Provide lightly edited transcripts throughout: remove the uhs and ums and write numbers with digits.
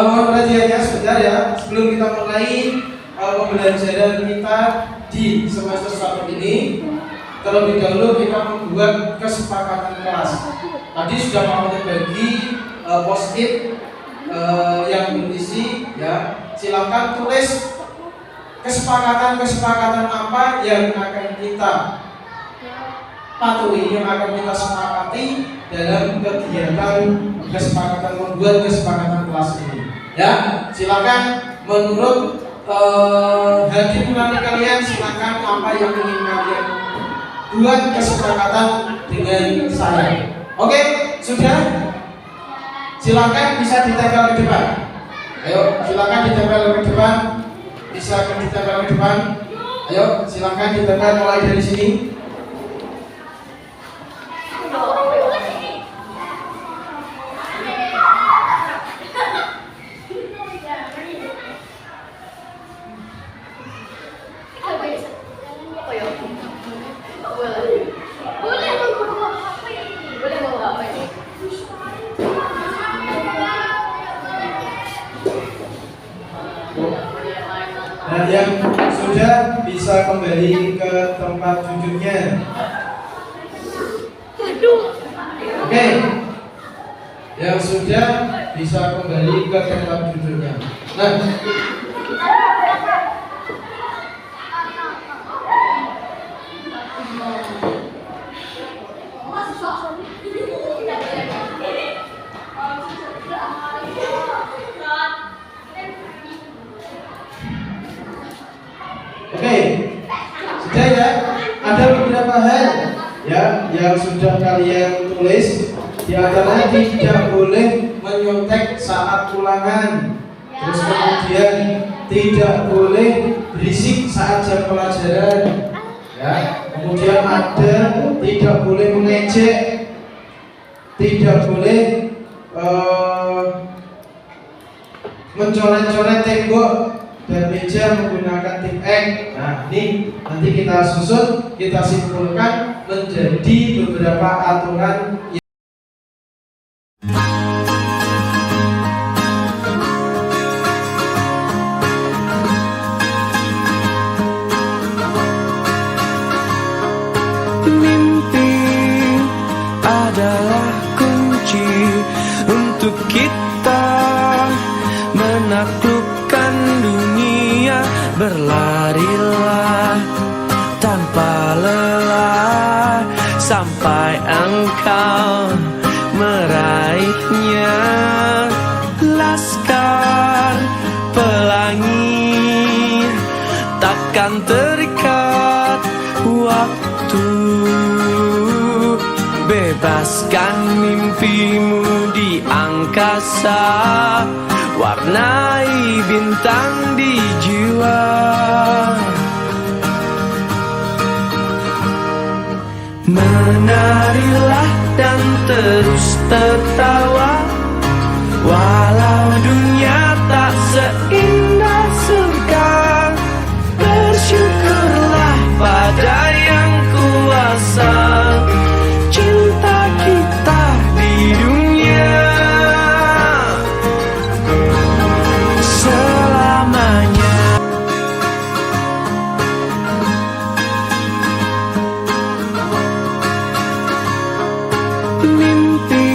Mohon perhatiannya sebentar ya, sebelum kita mulai pembelajaran kita di semester 1 ini. Terlebih dahulu kita membuat kesepakatan kelas. Tadi sudah kami bagi post-it yang berisi ya. Silakan tulis kesepakatan apa yang akan kita patuhi, yang akan kita sepakati dalam kegiatan kesepakatan membuat kesepakatan kelas ini. Ya, silakan menurut hati nurani kalian, silakan apa yang ingin kalian buat kesepakatan dengan saya. Oke, sudah? Silakan bisa ditempel ke depan. Ayo, silakan ditempel ke depan. Bisa ditempel ke depan. Ayo, silakan ditempel mulai dari sini. Dan yang sudah bisa kembali ke tempat duduknya. Oke, yang sudah bisa kembali ke tempat duduknya. Nah, oke, sudah ya. Ada beberapa hal ya yang sudah kalian tulis. Di antaranya tidak boleh menyontek saat ulangan. Terus kemudian tidak boleh berisik saat jam pelajaran. Ya. Kemudian ada tidak boleh mengejek, tidak boleh mencoret-coret tembok dan meja menggunakan tip X. Nah, ini nanti kita susun, kita simpulkan menjadi beberapa aturan. Mimpi adalah kunci untuk kita menaklukkan dunia. Berlarilah tanpa lelah sampai engkau meraihnya. Laskar pelangi takkan terikat waktu. Bebaskan mimpimu di angkasa, warnai bintang di jiwa. Menarilah dan terus tertawa, walau dunia tak seindah surga. Bersyukurlah pada yang kuasa, cinta kita di dunia selamanya. Mimpi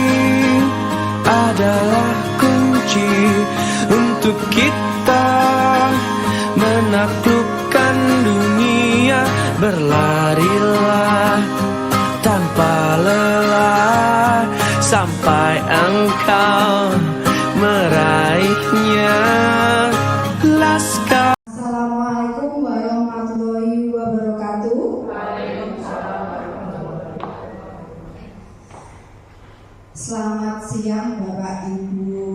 adalah kunci untuk kita menaklukkan dunia. Berlarilah tanpa lelah sampai engkau meraihnya. Laskar. Assalamualaikum warahmatullahi wabarakatuh. Selamat siang Bapak Ibu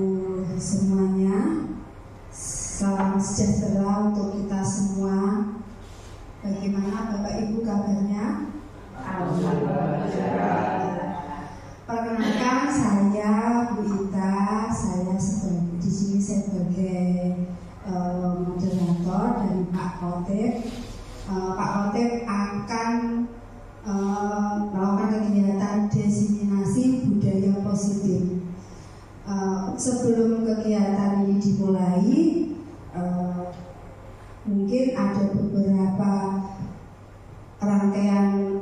semuanya. Salam sejahtera untuk kita semua. Bagaimana Bapak Ibu kabarnya? Perkenalkan, saya Bu Ita. Saya di sini sebagai moderator dari Pak Khotib. Pak Khotib akan melakukan kegiatan diseminasi budaya positif. Sebelum kegiatan ini dimulai. Mungkin ada beberapa rangkaian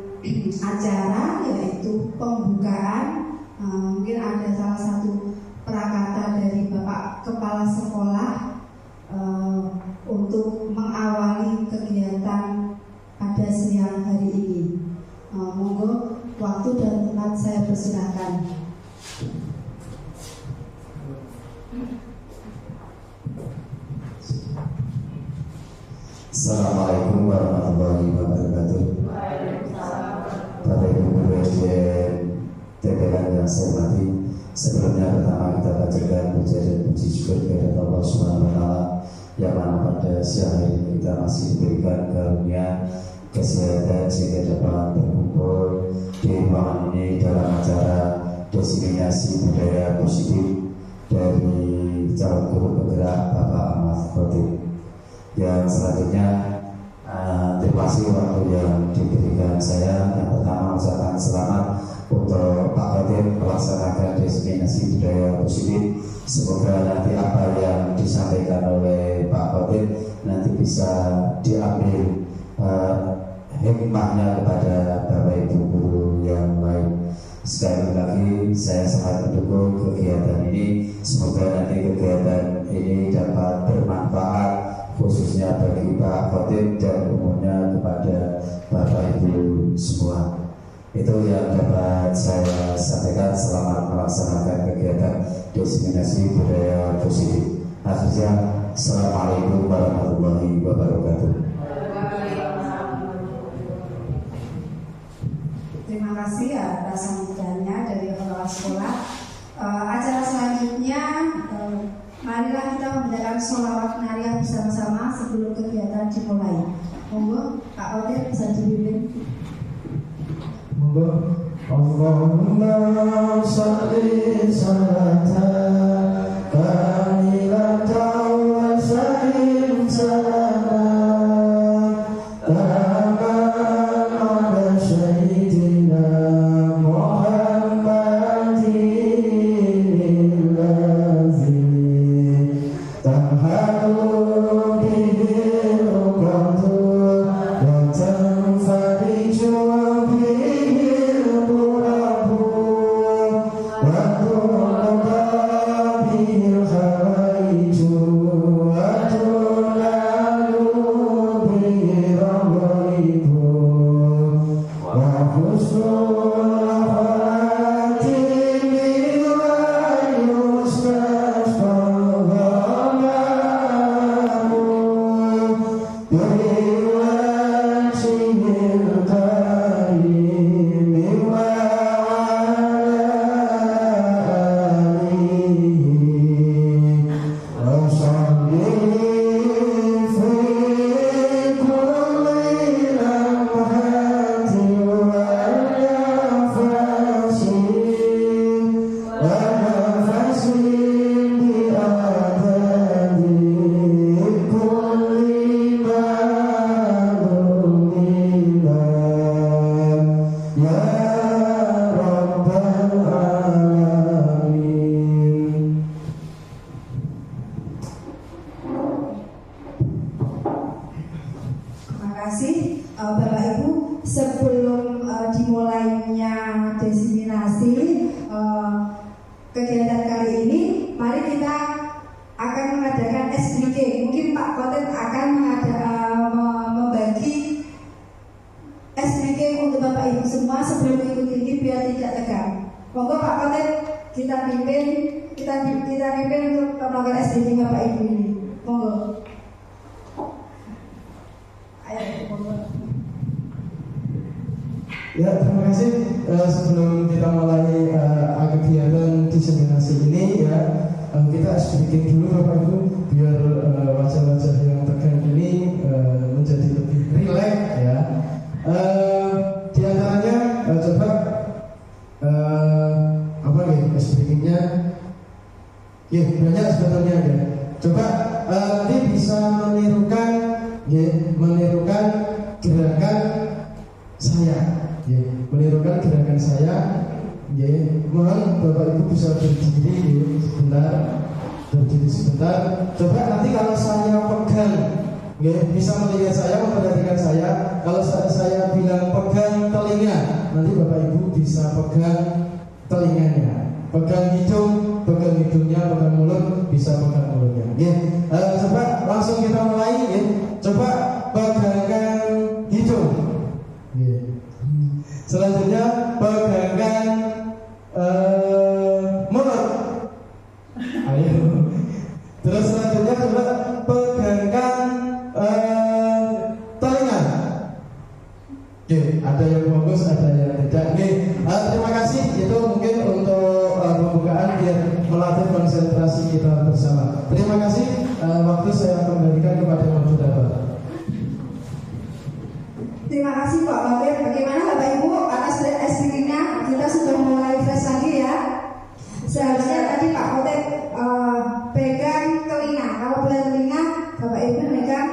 acara, yaitu pembukaan. Mungkin ada salah satu prakata dari Bapak Kepala Sekolah untuk mengawali kegiatan pada siang hari ini. Monggo, waktu dan tempat saya persilakan. Assalamualaikum warahmatullahi wabarakatuh. Bapak Ibu guru SDN TPN yang saya hormati, sebelumnya pertama kita bacakan puja dan puji syukur kepada Allah Subhanahu wa Ta'ala yang mana pada siang hari ini kita masih diberikan karunia kesehatan sehingga dapat berkumpul di ruangan ini dalam acara diseminasi budaya positif dari calon guru penggerak Bapak Ahmad Khotib. Yang selanjutnya, terima kasih waktu yang diberikan saya. Yang pertama, ucapkan selamat untuk Pak Khotib melaksanakan diseminasi budaya positif. Semoga nanti apa yang disampaikan oleh Pak Khotib nanti bisa diambil hikmahnya kepada Bapak Ibu guru yang lain. Sekali lagi saya sangat mendukung kegiatan ini. Semoga nanti kegiatan ini dapat bermanfaat khususnya bagi Pak Khotib dan umumnya kepada Bapak Ibu semua. Itu yang dapat saya sampaikan. Selamat melaksanakan kegiatan diseminasi budaya positif. Akhirnya, Assalamualaikum warahmatullahi wabarakatuh. Terima kasih atas sambutannya dari kepala sekolah. Acara selanjutnya, marilah kita membacakan sholawat nariyah bersama-sama sebelum kegiatan dimulai. Monggo, Pak Khotib bisa dipimpin. Monggo. Allahumma sholli salatan kamilatan wa sallim salaman taman ala sayyidina Muhammadin al-azim tamhadu bihi al-qadur wa tanfariju bihi kegiatan kali ini, mari kita akan mengadakan SBK. Mungkin Pak Khotib akan membagi SBK untuk Bapak Ibu semua sebelum ikut ini biar tidak tegang. Monggo Pak Khotib, kita pimpin untuk melakukan SBK Bapak Ibu ini. Monggo. Ayo, monggo. Ya, terima kasih. Sebelum kita mulai kegiatan diseminasi ini, ya kita sedikit dulu Bapak Ibu, biar wajah-wajah yang tegang ini menjadi lebih rileks, ya. Di antaranya coba apa ya SPK-nya? Ya banyak sebetulnya ya. Coba nanti bisa menirukan gerakan saya. Ya, menirukan gerakan saya. Ya, mohon Bapak Ibu bisa berdiri sebentar. berdiri sebentar. Coba nanti kalau saya pegang, bisa melihat saya, memperhatikan saya. Kalau saya bilang pegang telinga, nanti Bapak Ibu bisa pegang telinganya, pegang hidung, pegang hidungnya, pegang mulut, bisa pegang mulutnya. Coba langsung kita mulai. Coba pegangkan hidung. Selanjutnya pegangkan mulut. Ayo. Terus selanjutnya coba pegangkan telinga. Ada yang bagus, ada yang tidak. Terima kasih. Itu mungkin untuk pembukaan biar melatih konsentrasi kita bersama. Terima kasih. Waktu saya kembalikan kepada moderator. Terima kasih Pak Bakir. Bagaimana Bapak Ibu atas SDG-nya? Kita sudah mulai fresh lagi ya. Seharusnya tadi Pak Kotek pegang telinga. Kalau boleh telinga, Bapak Ibu pegang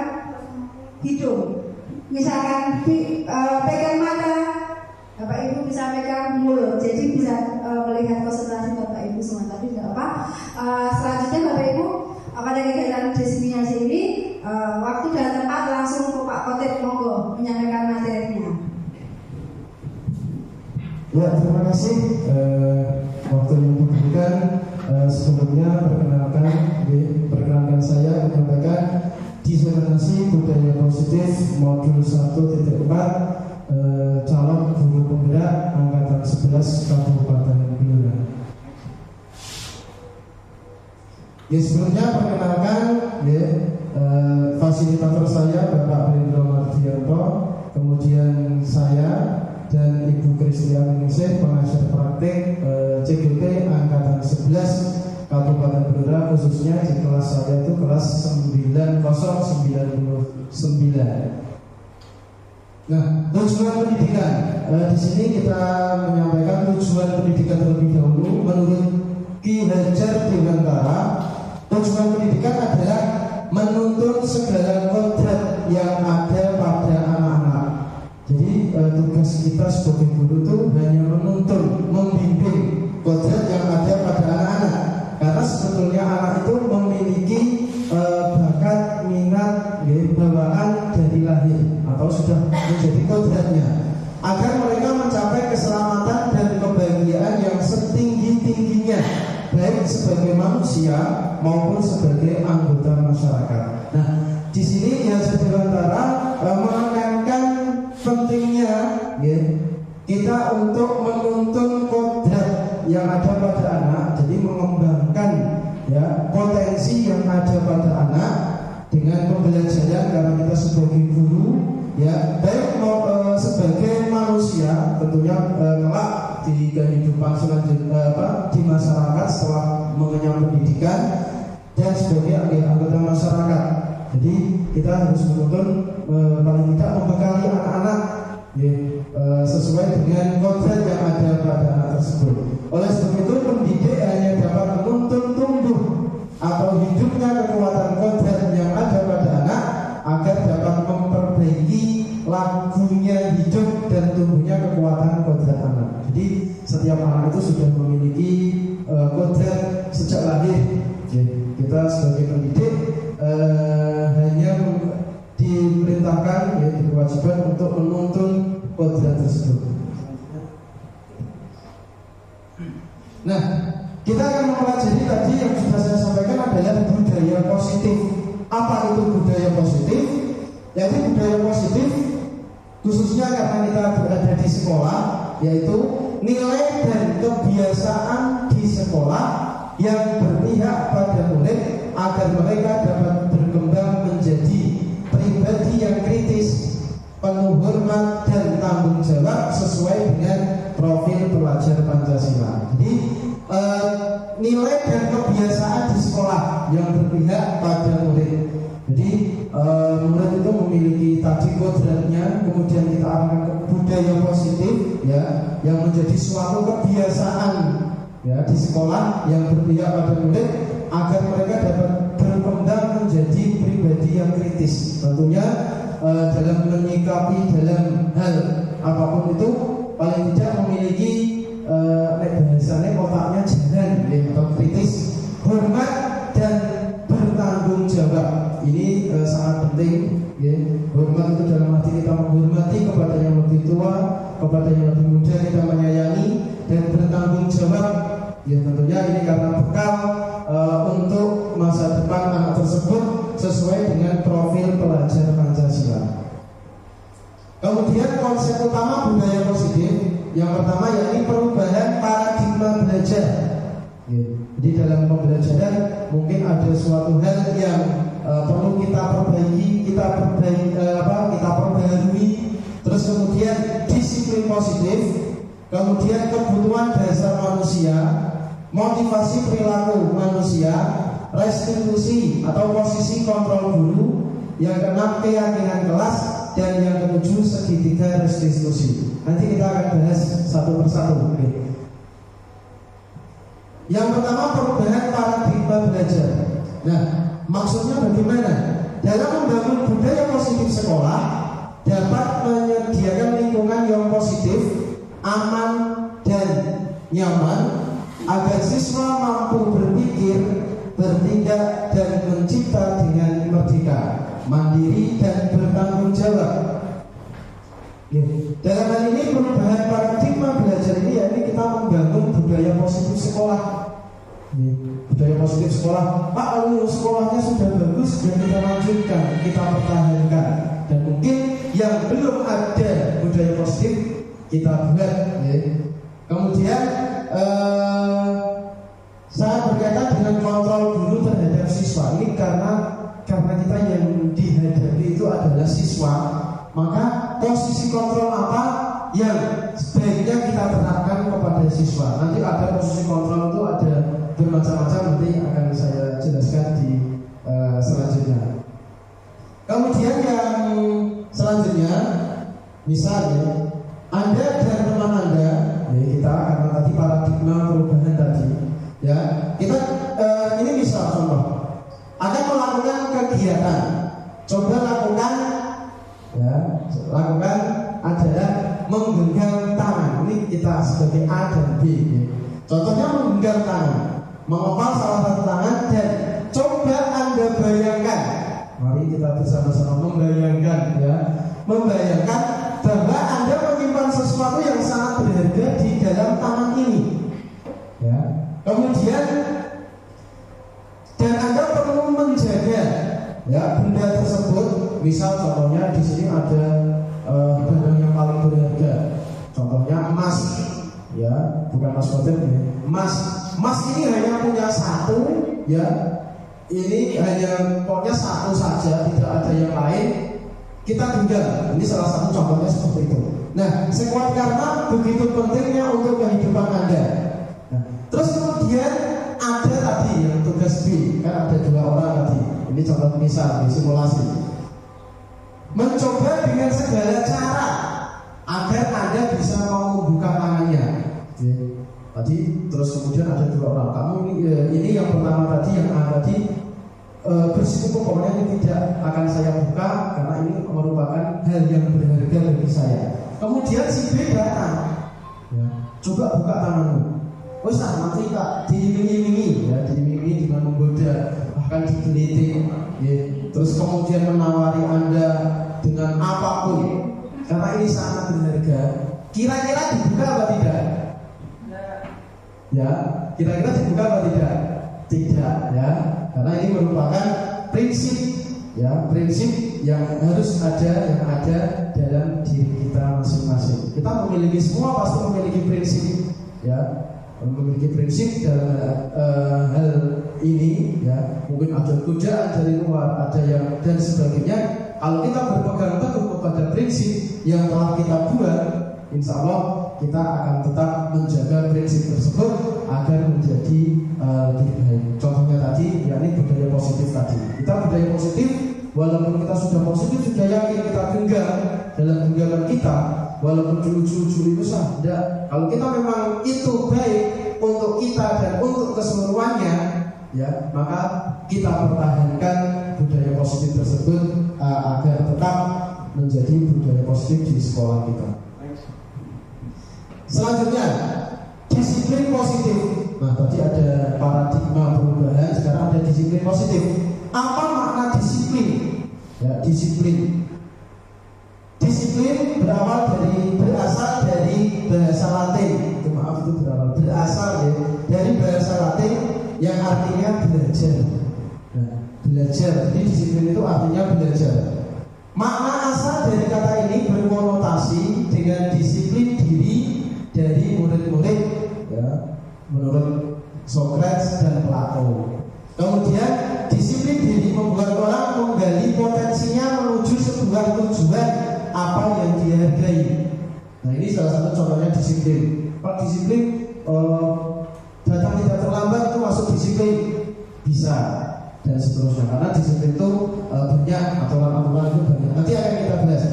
hidung. Misalkan pegang mata, Bapak Ibu bisa pegang mulut. Jadi bisa melihat konsentrasi Bapak Ibu semua. Tapi tidak apa. Selanjutnya Bapak Ibu pada kegiatan diseminasi ini, waktu dan tempat langsung ke Pak Kotek, monggo menyampaikan materinya. Ya, terima kasih. Waktu yang diberikan. Sebelumnya perkenalkan saya menyampaikan diseminasi budaya positif modul 1.4 calon guru penggerak angkatan 11 Kabupaten Blora. Sebelumnya perkenalkan fasilitator saya Bapak Brindro Mardianto, kemudian saya dan Ibu Kristiani Ningsih, pengajar praktik CGP angkatan 11 Kabupaten Blora, khususnya di kelas saya itu kelas 9099. Nah, tujuan pendidikan di sini kita menyampaikan tujuan pendidikan terlebih dahulu. Menurut Ki Hajar Dewantara, tujuan pendidikan adalah menuntun segala kodrat yang ada pada anak-anak. Jadi tugas kita sebagai guru itu hanya menuntun, membimbing kodrat yang ada pada anak-anak. Karena sebetulnya anak itu memiliki bakat, minat, bawaan dari lahir atau sudah menjadi kodratnya, agar mereka mencapai keselamatan dan kebahagiaan yang setinggi-tingginya, baik sebagai manusia maupun sebagai anggota masyarakat. Nah, di sini ya Dewantara menekankan pentingnya kita untuk menuntun kodrat yang ada pada anak. Jadi mengembangkan potensi yang ada pada anak dengan pembelajaran, karena kita sebagai guru baik sebagai manusia tentunya kelak di kehidupan selanjutnya di masyarakat setelah mengenyam pendidikan, dan sebagai anggota masyarakat. Jadi kita harus menuntun paling tidak membekali anak-anak sesuai dengan kodrat yang ada pada anak tersebut. Oleh sebab itu pendidik hanya dapat menuntun tumbuh atau hidupnya kekuatan kodrat yang ada pada anak, agar dapat memperbaiki lagunya hidup dan tumbuhnya kekuatan kodrat anak. Jadi setiap anak itu sudah memiliki kodrat sejak lahir. Kita sebagai pendidik hanya diperintahkan, berkewajiban untuk menuntun kodrat tersebut. Nah, kita akan mempelajari tadi yang sudah saya sampaikan adalah budaya positif. Apa itu budaya positif? Yaitu budaya positif khususnya karena kita berada di sekolah, yaitu nilai dan kebiasaan di sekolah yang berpihak pada murid agar mereka dapat berkembang menjadi pribadi yang kritis, penuh hormat dan tanggung jawab sesuai dengan profil pelajar Pancasila. Jadi nilai dan kebiasaan di sekolah yang berpihak pada murid. Jadi murid itu memiliki tadi kodratnya, kemudian kita akan ke budaya positif yang menjadi suatu kebiasaan di sekolah yang berpihak pada murid agar mereka dapat berkembang menjadi pribadi yang kritis. Tentunya dalam menyikapi dalam hal apapun itu paling tidak memiliki bahasanya otaknya jalan atau kritis, hormat dan dalam arti kita menghormati kepada yang lebih tua, kepada yang lebih muda kita menyayangi dan bertanggung jawab. Ya tentunya ini karena bekal untuk masa depan anak tersebut sesuai dengan profil pelajar Pancasila. Kemudian konsep utama budaya positif yang pertama yakni perubahan paradigma belajar. Jadi dalam pembelajaran mungkin ada suatu hal yang perlu kita perbaiki, kita perbaharui. Terus kemudian disiplin positif, kemudian kebutuhan dasar manusia, motivasi perilaku manusia, restitusi atau posisi kontrol guru, yang keenam keyakinan kelas, dan yang ketujuh segitiga restitusi. Nanti kita akan bahas satu persatu. Yang pertama perubahan paradigma belajar. Nah, maksudnya bagaimana? Dalam membangun budaya positif sekolah dapat menyediakan lingkungan yang positif, aman dan nyaman agar siswa mampu berpikir, bertindak dan mencipta dengan merdeka, mandiri dan bertanggung jawab. Dalam hal ini perubahan paradigma belajar ini yakni kita membangun budaya positif sekolah. Budaya positif sekolah, Pak, kalau sekolahnya sudah bagus dan kita lanjutkan, kita pertahankan. Dan mungkin yang belum ada budaya positif kita buat. Kemudian saya berkaitan dengan kontrol guru terhadap siswa. Ini karena kita yang dihadapi itu adalah siswa, maka posisi kontrol apa yang sebaiknya kita terapkan kepada siswa. Nanti ada posisi kontrol itu ada bermacam-macam, nanti akan saya jelaskan di selanjutnya. Kemudian yang selanjutnya, misalnya Anda dan teman Anda, kita karena tadi paradigma perubahan tadi, ya kita ini misal contoh, Anda melakukan kegiatan, coba lakukan adalah menggenggam tangan. Ini kita sebagai A dan B. Contohnya menggenggam tangan, mengepal salah satu tangan dan coba Anda bayangkan. Mari kita bersama-sama membayangkan, membayangkan bahwa Anda menyimpan sesuatu yang sangat berharga di dalam tangan ini. Kemudian dan Anda perlu menjaga benda tersebut. Misal contohnya di sini ada barang yang paling berharga. Contohnya emas, bukan emas kotor, emas. Emas ini hanya punya satu, ini hanya pokoknya satu saja, tidak ada yang lain. Kita tinggal. Ini salah satu contohnya seperti itu. Nah, sekuat karena begitu pentingnya untuk kehidupan Anda. Nah, terus kemudian ada tadi yang tugas B, kan ada 2 orang tadi. Ini contoh misal di simulasi. Mencoba dengan segala cara agar Anda bisa mau membuka tangannya. Tadi terus kemudian ada 2 orang. Kamu ini yang pertama tadi yang A tadi bersikukuh pokoknya ini tidak akan saya buka karena ini merupakan hal yang berharga bagi saya. Kemudian si B datang, coba buka tanganmu. Wes nanti tak diiming-imingi, diiming-imingi dengan menggoda, bahkan digelitik, terus kemudian menawari Anda dengan apapun karena ini sangat berharga. Kira-kira dibuka apa tidak? Kira-kira dibuka apa tidak? Tidak, karena ini merupakan prinsip, prinsip yang harus ada dalam diri kita masing-masing. Kita memiliki semua pasti memiliki prinsip, memiliki prinsip dalam hal ini, mungkin ada godaan dari luar, ada yang dan sebagainya. Kalau kita berpegang teguh kepada prinsip yang telah kita buat, insya Allah kita akan tetap menjaga prinsip tersebut agar menjadi lebih baik. Contohnya tadi, yakni budaya positif tadi. Kita budaya positif, walaupun kita sudah positif, sudah yakin kita genggam dalam genggaman kita, walaupun lucu-lucu itu tidak. Kalau kita memang itu baik untuk kita dan untuk keseluruhannya, maka kita pertahankan budaya positif tersebut agar tetap menjadi budaya positif di sekolah kita. Selanjutnya, disiplin positif. Nah, tadi ada paradigma perubahan, sekarang ada disiplin positif. Apa makna disiplin? Disiplin. yang artinya belajar. Nah, belajar. Jadi disiplin itu artinya belajar. Makna asal dari kata ini berkonotasi dengan disiplin diri dari murid-murid, ya, menurut Socrates dan Plato. Kemudian disiplin diri membuat orang menggali potensinya menuju sebuah tujuan apa yang dihargai. Nah, ini salah satu contohnya disiplin. Pak, disiplin datang tidak terlambat itu masuk disiplin, bisa, dan seterusnya. Karena disiplin itu banyak aturan-aturan itu banyak. Nanti akan kita bahas.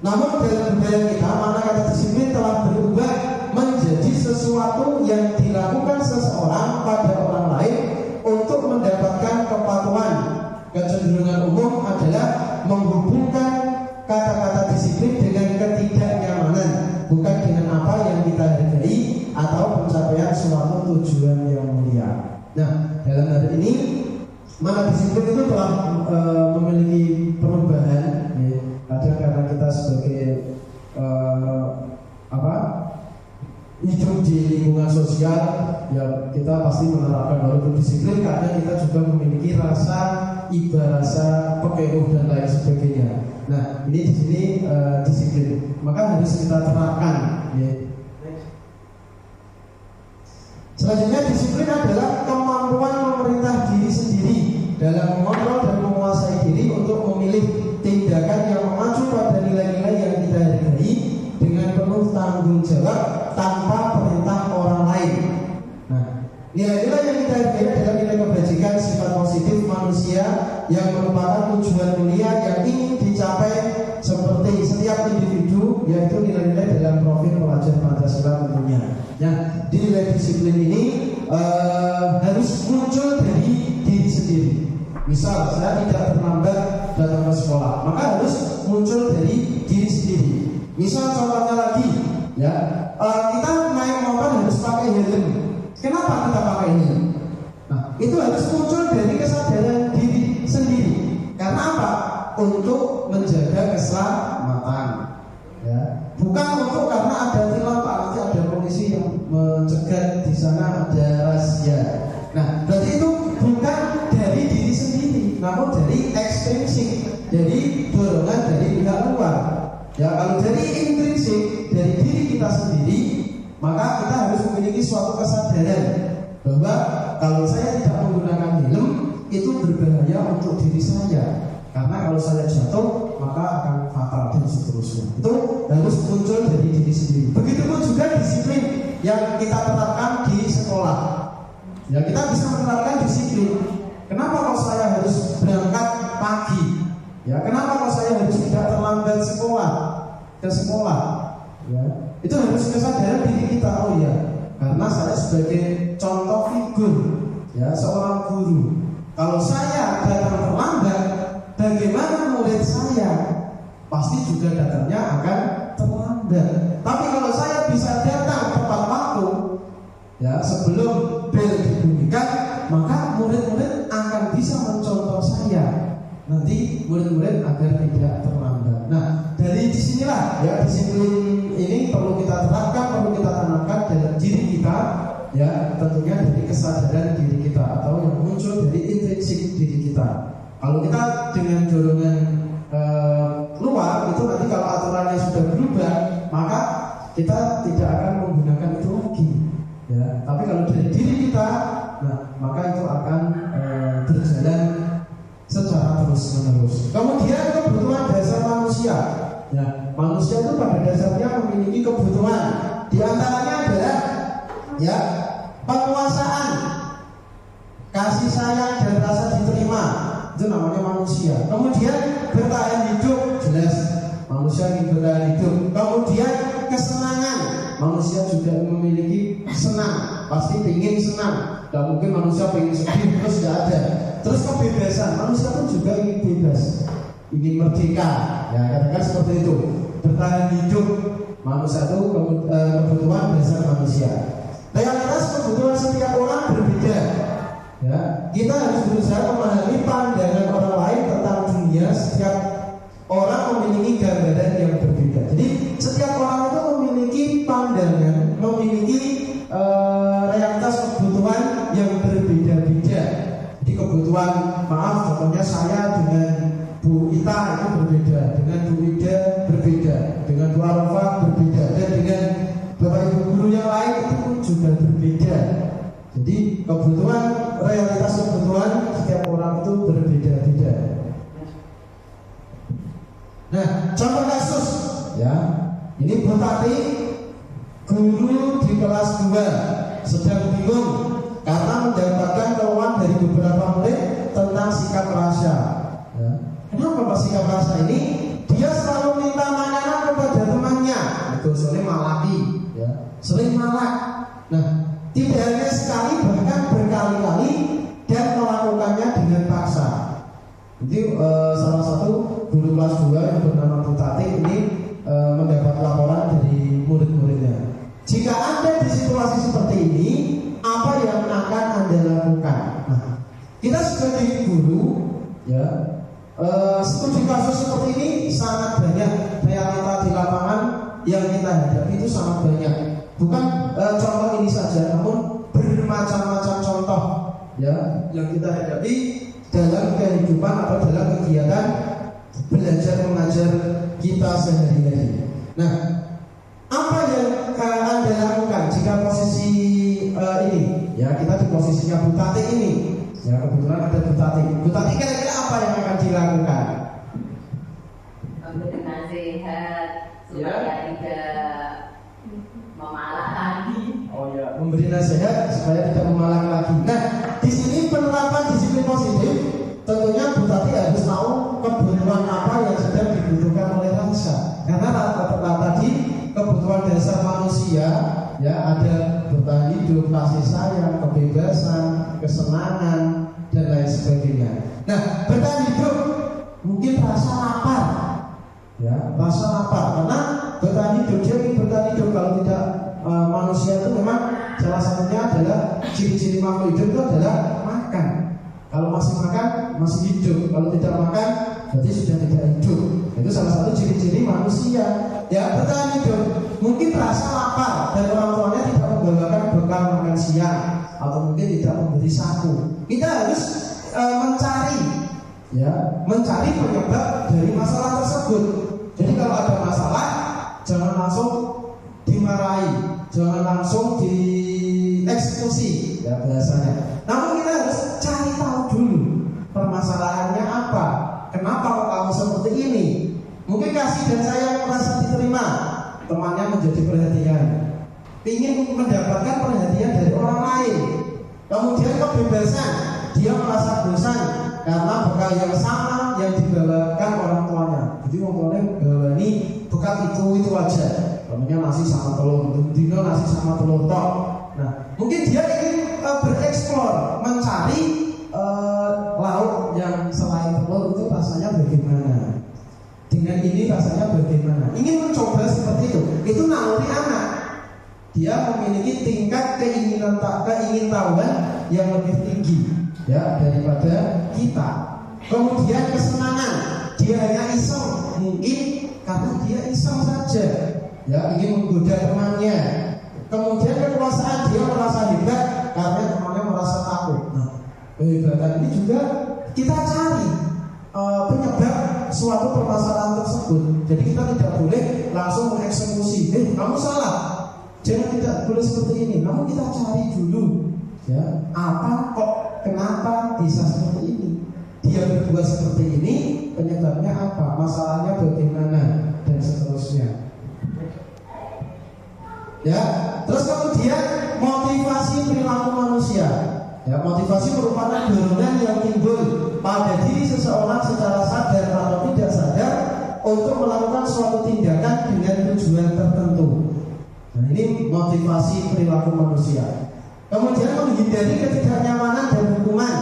Namun dalam budaya kita, mana kata disiplin telah berubah menjadi sesuatu yang dilakukan seseorang pada orang lain untuk mendapatkan kepatuhan. Kecenderungan umum adalah menghubungkan kata-kata disiplin dengan ketidaknyamanan, bukan dengan apa yang kita hargai atau pencapaian suatu tujuan yang mulia. Nah, dalam hal ini mana disiplin itu telah memiliki perubahan, ya. Kadang karena kita sebagai hidup di lingkungan sosial, ya kita pasti menerapkan walaupun disiplin karena kita juga memiliki rasa iba, rasa pekeruh dan lain sebagainya. Nah, ini di sini disiplin, maka harus kita terapkan, ya. Selanjutnya disiplin adalah kemampuan memerintah diri sendiri dalam mengontrol dan menguasai diri untuk memilih tindakan yang mengacu pada nilai-nilai yang kita hargai dengan penuh tanggung jawab tanpa perintah orang lain. Nah, nilai-nilai yang kita hargai adalah nilai kebajikan, sifat positif manusia yang merupakan tujuan mulia yang ingin dicapai seperti setiap individu, yaitu nilai-nilai dalam profil pelajar Pancasila tentunya. Ya, nilai disiplin ini harus muncul dari diri sendiri. Misal saya tidak terlambat datang ke sekolah, maka harus muncul dari diri sendiri. Misal contohnya lagi, ya, kita naik motor harus pakai helm. Kenapa kita pakai helm? Nah, itu harus muncul dari kesadaran diri sendiri. Karena apa? Untuk menjaga keselamatan, ya. Bukan untuk karena ada tilang, Pak, nanti ada polisi yang mencegat di sana, ada razia. Nah, berarti itu bukan dari diri sendiri, namun dari ekstrinsik, dari dorongan dari pihak luar. Ya, kalau dari intrinsik, dari diri kita sendiri, maka kita harus memiliki suatu kesadaran bahwa kalau saya tidak menggunakan helm itu berbahaya untuk diri saya. Karena kalau saya jatuh maka akan fatal dan seterusnya. Itu harus muncul dari diri sendiri. Begitupun juga disiplin yang kita terapkan di sekolah. Ya, kita bisa menerapkan disiplin. Kenapa kalau saya harus berangkat pagi? Ya, kenapa kalau saya harus tidak terlambat ke sekolah? Ya, itu harus kesadaran diri kita. Oh ya, karena saya sebagai contoh figur, ya, seorang guru. Kalau saya datang terlambat, bagaimana murid saya? Pasti juga datangnya akan terlambat. Tapi kalau saya bisa datang tepat waktu, ya, sebelum bel dibunyikan, maka murid-murid akan bisa mencontoh saya. Nanti murid-murid agar tidak terlambat. Nah, dari disinilah, ya, disiplin ini perlu kita terapkan, perlu kita tanamkan dalam diri kita, ya, tentunya dari kesadaran diri kita atau yang muncul dari intrinsik diri kita. Kalau kita dengan dorongan luar, itu nanti kalau aturannya sudah berubah, maka kita tidak akan menggunakan itu lagi. Ya, tapi kalau dari diri kita, nah, maka itu akan berjalan secara terus-menerus. Kemudian kebutuhan dasar manusia. Ya, manusia itu pada dasarnya memiliki kebutuhan. Di antaranya adalah, ya, penguasaan, kasih sayang dan rasa diterima. Itu namanya manusia. Kemudian bertahan hidup, jelas manusia ingin bertahan hidup. Kemudian kesenangan, manusia juga memiliki senang, pasti ingin senang. Tidak mungkin manusia ingin sedih terus tidak ada. Terus kebebasan, manusia pun juga ingin bebas, ingin merdeka. Ya, katakan seperti itu. Bertahan hidup, manusia itu kebutuhan dasar manusia. Realitas kebutuhan setiap orang berbeda. Ya, kita harus berusaha memahami pandangan orang lain tentang dunia. Setiap orang memiliki gambaran yang berbeda. Jadi setiap orang itu memiliki pandangan, memiliki realitas kebutuhan yang berbeda-beda. contoh kasus ya. Ini Bu Tati, guru di kelas 2 sedang bingung karena mendapatkan keluhan dari beberapa murid tentang sikap rasa. Ya. Kenapa Pak sikap rasa ini? Dia selalu minta makanan kepada temannya. Itu sering malaki, ya. Sering malak. Nah, tidak hanya sekali, bahkan berkali-kali dan melakukannya dengan paksa. Itu salah satu guru kelas 2 yang bernama Bu Tati ini mendapat laporan dari murid-muridnya. Jika Anda di situasi seperti ini, apa yang akan Anda lakukan? Nah, kita sebagai guru, ya, studi kasus seperti ini sangat banyak. Realita di lapangan yang kita hadapi itu sangat banyak. Bukan contoh ini saja, namun bermacam-macam contoh ya yang kita hadapi dalam kehidupan atau dalam kegiatan belajar mengajar kita sehari-hari. Nah, apa yang Anda lakukan jika posisi ini? Ya, kita di posisinya Bu Tati ini. Ya, kebetulan ada Bu Tati. Bu Tati kira-kira apa yang akan dilakukan? Memberi nasihat supaya tidak memalak lagi. Oh ya, memberi nasihat supaya tidak memalak lagi. Nah, di sini penerapan disiplin positif tentunya Bu Tati harus tahu kebutuhan apa yang sedang dibutuhkan oleh Rasa. Karena tadi kebutuhan dasar manusia ya ada bertahan hidup, kasih sayang, kebebasan, kesenangan dan lain sebagainya. Nah, bertahan hidup mungkin rasa lapar, ya rasa lapar karena bertahan hidup dia ingin bertahan hidup. Kalau tidak manusia itu memang salah satunya adalah ciri-ciri makhluk hidup itu adalah makan. Kalau masih makan masih hidup, kalau tidak makan berarti sudah tidak hidup. Itu salah satu ciri-ciri manusia. Ya bertahan hidup mungkin rasa lapar dan orang tuanya tidak membawakan bekal makan siang atau mungkin tidak memberi saku. Kita harus mencari penyebab dari masalah tersebut. Jadi kalau ada masalah jangan langsung dimarahi, jangan langsung dieksekusi ya bahasanya. Namun kita harus cari tahu dulu permasalahannya apa, kenapa kok kamu seperti ini. Mungkin kasih dan sayang merasa diterima, temannya menjadi perhatian, ingin mendapatkan perhatian dari orang lain. Kemudian kebebasan, dia merasa bosan karena bekal yang sama yang dibawakan orang tuanya. Jadi orang tuanya bawa ini bekal itu aja, namanya nasi sama telur, dino nasi sama telur tok. Nah, mungkin dia ingin bereksplor, mencari lauk yang selain telur itu rasanya bagaimana. Dengan ini rasanya bagaimana? Ingin mencoba seperti itu naluri anak. Dia memiliki tingkat keingintahuan yang lebih tinggi ya daripada kita. Kemudian kesenangan, dia hanya iseng, mungkin karena dia iseng saja, ya ingin menggoda temannya. Kemudian kekuasaan, dia merasa hebat karena temannya merasa takut. Nah, kehebatan ini juga kita cari penyebab suatu permasalahan tersebut. Jadi kita tidak boleh langsung mengeksekusi. Kamu salah, jangan, tidak boleh seperti ini. Namun kita cari dulu, ya apa kok, kenapa bisa seperti ini? Dia berbuat seperti ini, penyebabnya apa? Masalahnya bagaimana dan seterusnya. Ya, terus kemudian motivasi perilaku manusia. Ya, motivasi merupakan dorongan yang timbul pada diri seseorang secara sadar atau tidak sadar untuk melakukan suatu tindakan dengan tujuan tertentu. Nah, ini motivasi perilaku manusia. Kemudian menghindari ketidaknyamanan dan hukuman.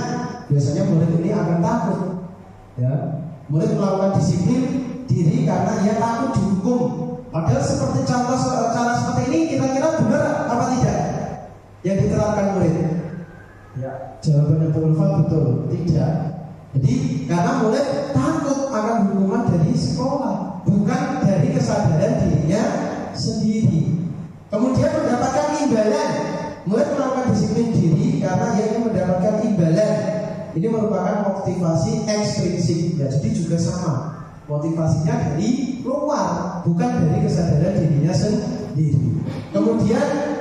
Biasanya murid ini akan takut. Ya, murid melakukan disiplin diri karena ia takut dihukum. Padahal seperti contoh cara seperti ini kira-kira benar apa tidak yang diterapkan murid? Ya, jawabannya betul, tidak. Jadi karena murid takut akan hukuman dari sekolah, bukan dari kesadaran dirinya sendiri. Kemudian mendapatkan imbalan, murid melakukan disiplin diri karena ia ingin mendapatkan imbalan. Ini merupakan motivasi ekstrinsik. Ya, jadi juga sama. Motivasinya dari luar, bukan dari kesadaran dirinya sendiri. Kemudian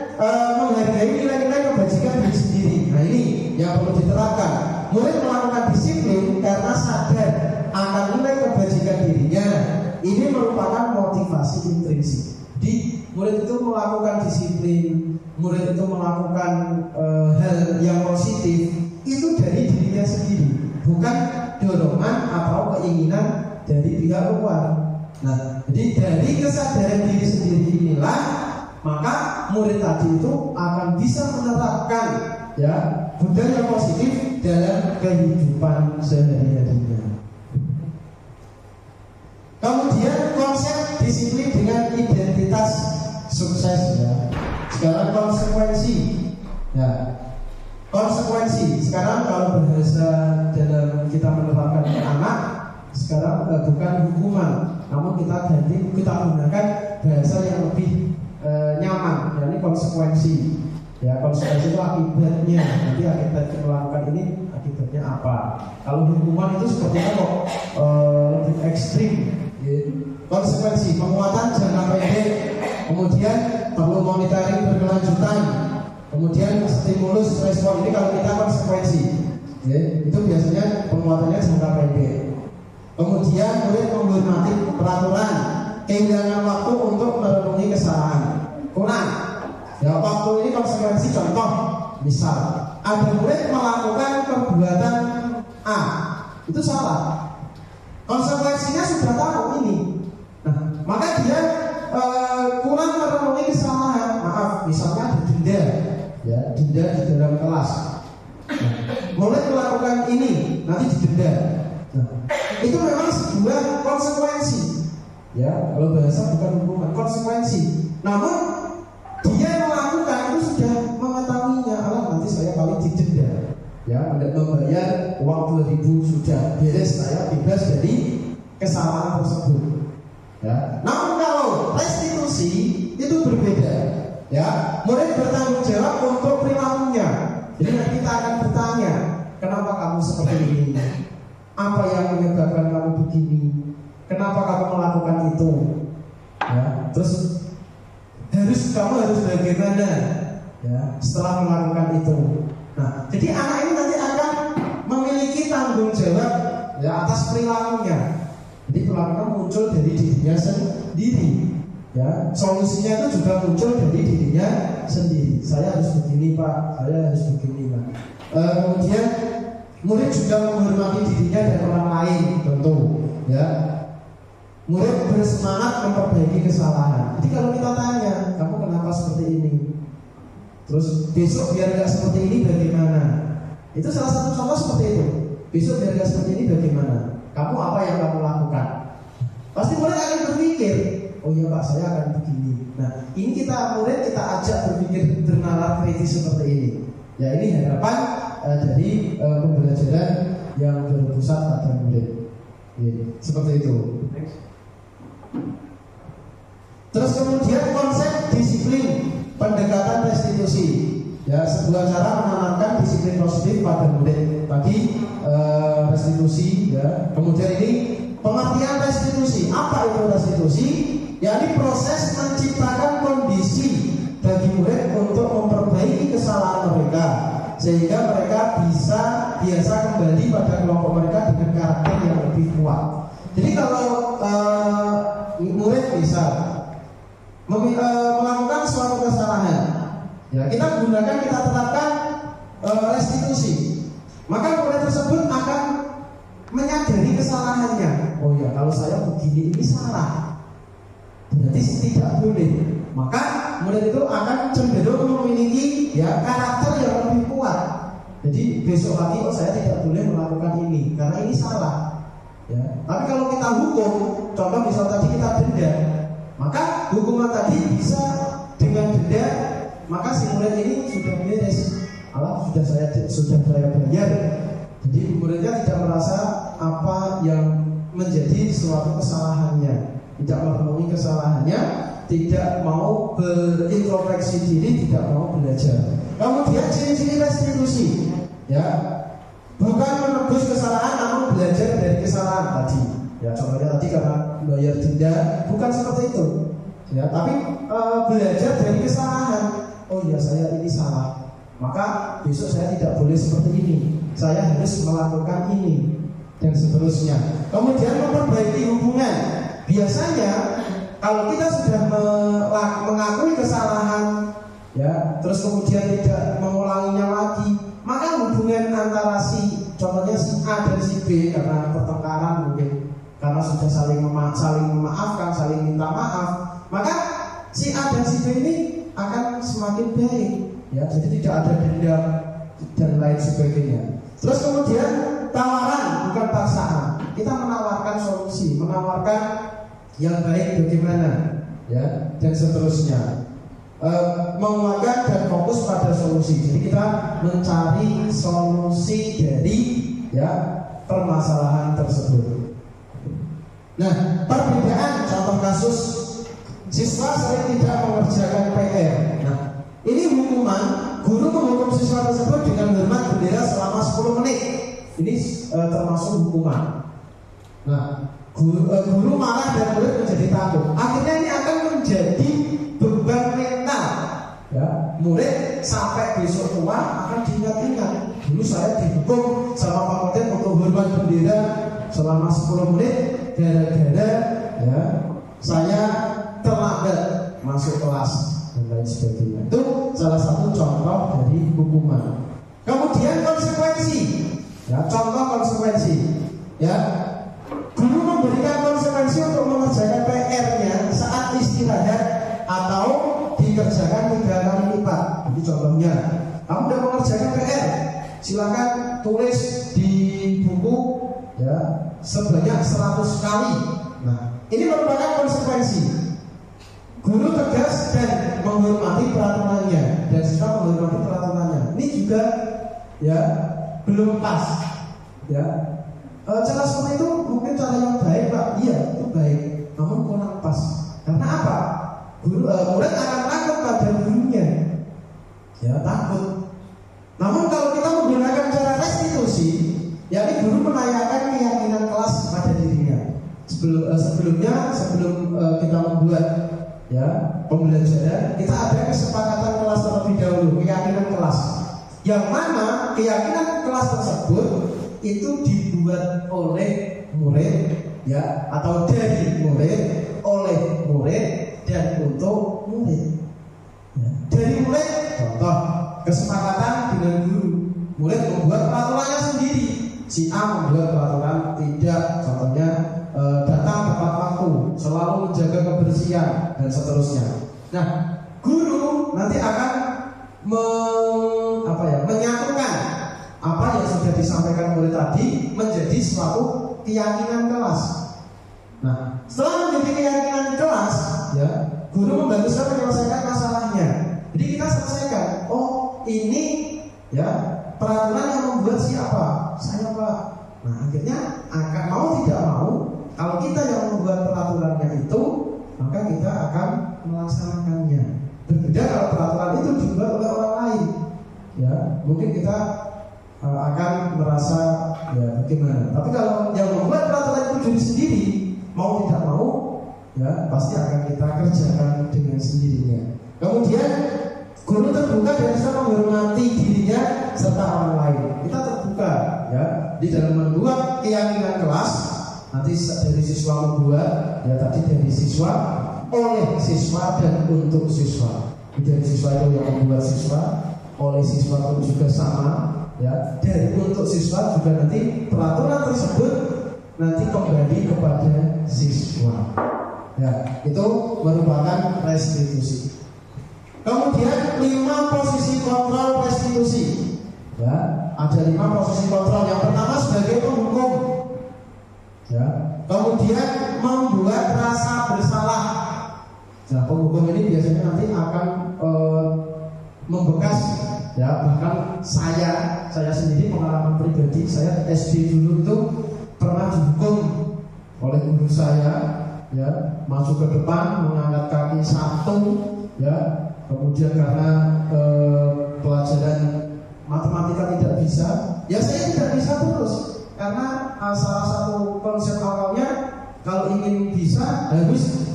menghargai nilai-nilai kebajikan diri sendiri. Nah, ini yang perlu diterapkan. Murid melakukan disiplin karena sadar akan nilai kebajikan dirinya ini merupakan motivasi intrinsik. Jadi murid itu melakukan disiplin, murid itu melakukan hal yang positif itu dari dirinya sendiri, bukan dorongan atau keinginan dari pihak luar. Nah, jadi dari kesadaran diri sendiri inilah maka murid tadi itu akan bisa menerapkan ya budaya positif dalam kehidupan sehari-harinya. Kemudian konsep disiplin dengan identitas sukses ya. Sekarang konsekuensi ya. Konsekuensi sekarang kalau bahasa dalam kita menerapkan ke anak sekarang bukan hukuman, namun kita gunakan bahasa yang lebih nyaman, yakni konsekuensi. Ya, konsekuensi itu akibatnya. Nanti akibat kita melakukan ini akibatnya apa? Kalau hukuman itu sepertinya kok lebih ekstrim. Ya. Konsekuensi penguatan jangka pendek, kemudian perlu monitoring berkelanjutan, kemudian stimulus respon. Ini kalau kita konsekuensi. Ya, itu biasanya penguatannya jangka pendek. Kemudian murid menghormati peraturan, kehilangan waktu untuk merenungi kesalahan, kurang. Ya, waktu ini konsekuensi. Contoh, misal ada murid melakukan perbuatan A, itu salah. Konsekuensinya sudah tahu ini. Nah, maka dia kurang merenungi kesalahan. Maaf, misalnya ada denda, ya denda di dalam kelas. Nah, murid melakukan ini, nanti didenda. Nah, itu memang sebuah konsekuensi. Ya, kalau bahasa bukan hukuman, konsekuensi. Namun dia melakukan itu sudah mengetahuinya, nanti saya paling didenda. Ya, tidak membayar uang 2.000 sudah beres, saya bebas dari kesalahan tersebut. Ya, namun kalau restitusi itu berbeda. Ya, murid bertanggung jawab untuk perilakunya. Jadi nanti kita akan bertanya, kenapa kamu seperti ini? Apa yang menyebabkan kamu begini? Kenapa kamu melakukan itu? Ya, terus kamu harus bagaimana? Ya, setelah melakukan itu. Nah, jadi anak ini nanti akan memiliki tanggung jawab ya atas perilakunya. Jadi perilakunya muncul dari dirinya sendiri. Ya, solusinya itu juga muncul dari dirinya sendiri. Saya harus begini Pak, saya harus begini Pak. Kemudian murid juga menghormati dirinya dan orang lain, tentu. Ya, murid bersemangat memperbaiki kesalahan. Jadi kalau kita tanya, kamu kenapa seperti ini? Terus besok biar nggak seperti ini bagaimana? Itu salah satu contoh seperti itu. Besok biar nggak seperti ini bagaimana? Kamu apa yang kamu lakukan? Pasti murid akan berpikir, oh iya Pak, saya akan begini. Nah, ini murid kita ajak berpikir bernalar kritis seperti ini. Ya, ini harapan dari pembelajaran yang berpusat pada murid. Ya, seperti itu. Terus kemudian konsep disiplin pendekatan restitusi. Ya, sebuah cara menanamkan disiplin positif pada murid. Tadi restitusi, ya. Kemudian ini pengertian restitusi. Apa itu restitusi? Ya, ini proses menciptakan kondisi bagi murid untuk memperbaiki kesalahan mereka sehingga mereka biasa kembali pada kelompok mereka dengan karakter yang lebih kuat. Jadi kalau murid bisa melakukan suatu kesalahan, ya kita terapkan restitusi, maka murid tersebut akan menyadari kesalahannya. Oh ya, kalau saya begini ini salah, berarti tidak boleh. Maka murid itu akan cenderung memiliki ya karakter yang lebih kuat. Jadi besok lagi saya tidak boleh melakukan ini karena ini salah. Ya. Tapi kalau kita hukum, contoh misal tadi kita denda, maka hukuman tadi bisa dengan denda, maka si murid ini sudah beres. Sudah saya bayar. Jadi muridnya tidak merasa apa yang menjadi suatu kesalahannya, tidak merenungi kesalahannya, tidak mau berintrospeksi diri, tidak mau belajar. Kemudian ciri-ciri restitusi, ya, bukan menebus kesalahan, namun belajar dari kesalahan tadi. Ya, contohnya tadi karena bayar denda, bukan seperti itu. Ya, tapi belajar dari kesalahan. Oh iya, saya ini salah. Maka besok saya tidak boleh seperti ini. Saya harus melakukan ini dan seterusnya. Kemudian memperbaiki hubungan. biasanya kalau kita sudah mengakui kesalahan, ya, terus kemudian tidak mengulanginya lagi, maka hubungan antara contohnya si A dan si B karena pertengkaran mungkin, karena sudah saling memaafkan, saling minta maaf, maka si A dan si B ini akan semakin baik, ya. Jadi tidak ada dendam dan lain sebagainya. Terus kemudian tawaran bukan paksaan. Kita menawarkan solusi, menawarkan yang baik bagaimana, ya, dan seterusnya. Menguatkan dan fokus pada solusi. Jadi kita mencari solusi dari, ya, permasalahan tersebut. Nah, perbedaan contoh kasus siswa sering tidak mengerjakan PR. Nah, ini hukuman, guru menghukum siswa tersebut dengan hormat bendera selama 10 menit. Ini termasuk hukuman. Nah, guru marah dan murid menjadi takut. Akhirnya ini akan menjadi beban mental, ya. Murid sampai besok tua akan diingat-ingat, dulu saya dihukum sama Pak Koden untuk hormat bendera selama 10 menit gara-gara, ya, saya terlambat masuk kelas dan lain sebagainya. Itu salah satu contoh dari hukuman. Kemudian konsekuensi, ya, contoh konsekuensi, ya. Guru memberikan konsekuensi untuk mengerjakan PR-nya saat istirahat atau dikerjakan 3 kali lipat. Jadi contohnya, kamu sudah mengerjakan PR, silakan tulis di buku, ya, sebanyak 100 kali. Nah, ini merupakan konsekuensi. Guru tegas dan menghormati peraturannya, dan siswa menghormati peraturannya. Ini juga, ya, belum pas, ya. Cara seperti itu mungkin cara yang baik, Pak. Iya, itu baik, namun kurang pas. Karena apa? Murid akan takut pada gurunya, ya, takut. Namun kalau kita menggunakan cara restitusi, yakni guru menanyakan keyakinan kelas pada dirinya. Sebelum kita membuat, ya, pembelajaran, kita ada kesepakatan kelas terlebih dahulu, keyakinan kelas. Yang mana keyakinan kelas tersebut itu dibuat oleh murid, ya, atau dari murid, oleh murid, dan untuk murid, ya. Dari murid, contoh kesepakatan dengan guru, murid membuat peraturannya sendiri. Si A membuat peraturan tidak, contohnya datang tepat waktu, selalu menjaga kebersihan, dan seterusnya. Nah, guru nanti akan menyatukan apa yang sudah disampaikan murid tadi menjadi suatu keyakinan kelas. Nah, setelah menjadi keyakinan kelas, ya, guru membantu saya menyelesaikan masalahnya. Jadi kita selesaikan. Oh, ini, ya, peraturan yang membuat siapa? Saya, Pak. Nah, akhirnya akan mau tidak mau, kalau kita yang membuat peraturannya itu, maka kita akan melaksanakannya. Berbeda kalau peraturan itu dibuat oleh orang lain, ya, mungkin kita akan merasa, ya, bagaimana. Tapi kalau yang membuat peraturan itu diri sendiri, mau tidak mau, ya, pasti akan kita kerjakan dengan sendirinya. Kemudian guru terbuka dan bisa menghormati dirinya serta orang lain. Kita terbuka, ya, di dalam membuat keyakinan kelas. Nanti dari siswa membuat, ya, tadi dari siswa, oleh siswa, dan untuk siswa. Dari siswa itu yang membuat siswa, oleh siswa pun juga sama, ya. Dari untuk siswa juga nanti peraturan tersebut nanti kembali kepada siswa, ya. Itu merupakan restitusi. Kemudian 5 posisi kontrol restitusi, ya. Ada 5 posisi kontrol. Yang pertama sebagai penghukum, ya. Kemudian membuat rasa bersalah. Nah, penghukum ini biasanya nanti akan membekas, ya. Bahkan saya sendiri pengalaman pribadi, saya SD dulu itu pernah dihukum oleh guru saya, ya, masuk ke depan mengangkat kaki 1, ya. Kemudian karena pelajaran matematika tidak bisa, ya saya tidak bisa terus. Karena salah satu konsep awalnya, kalau ingin bisa harus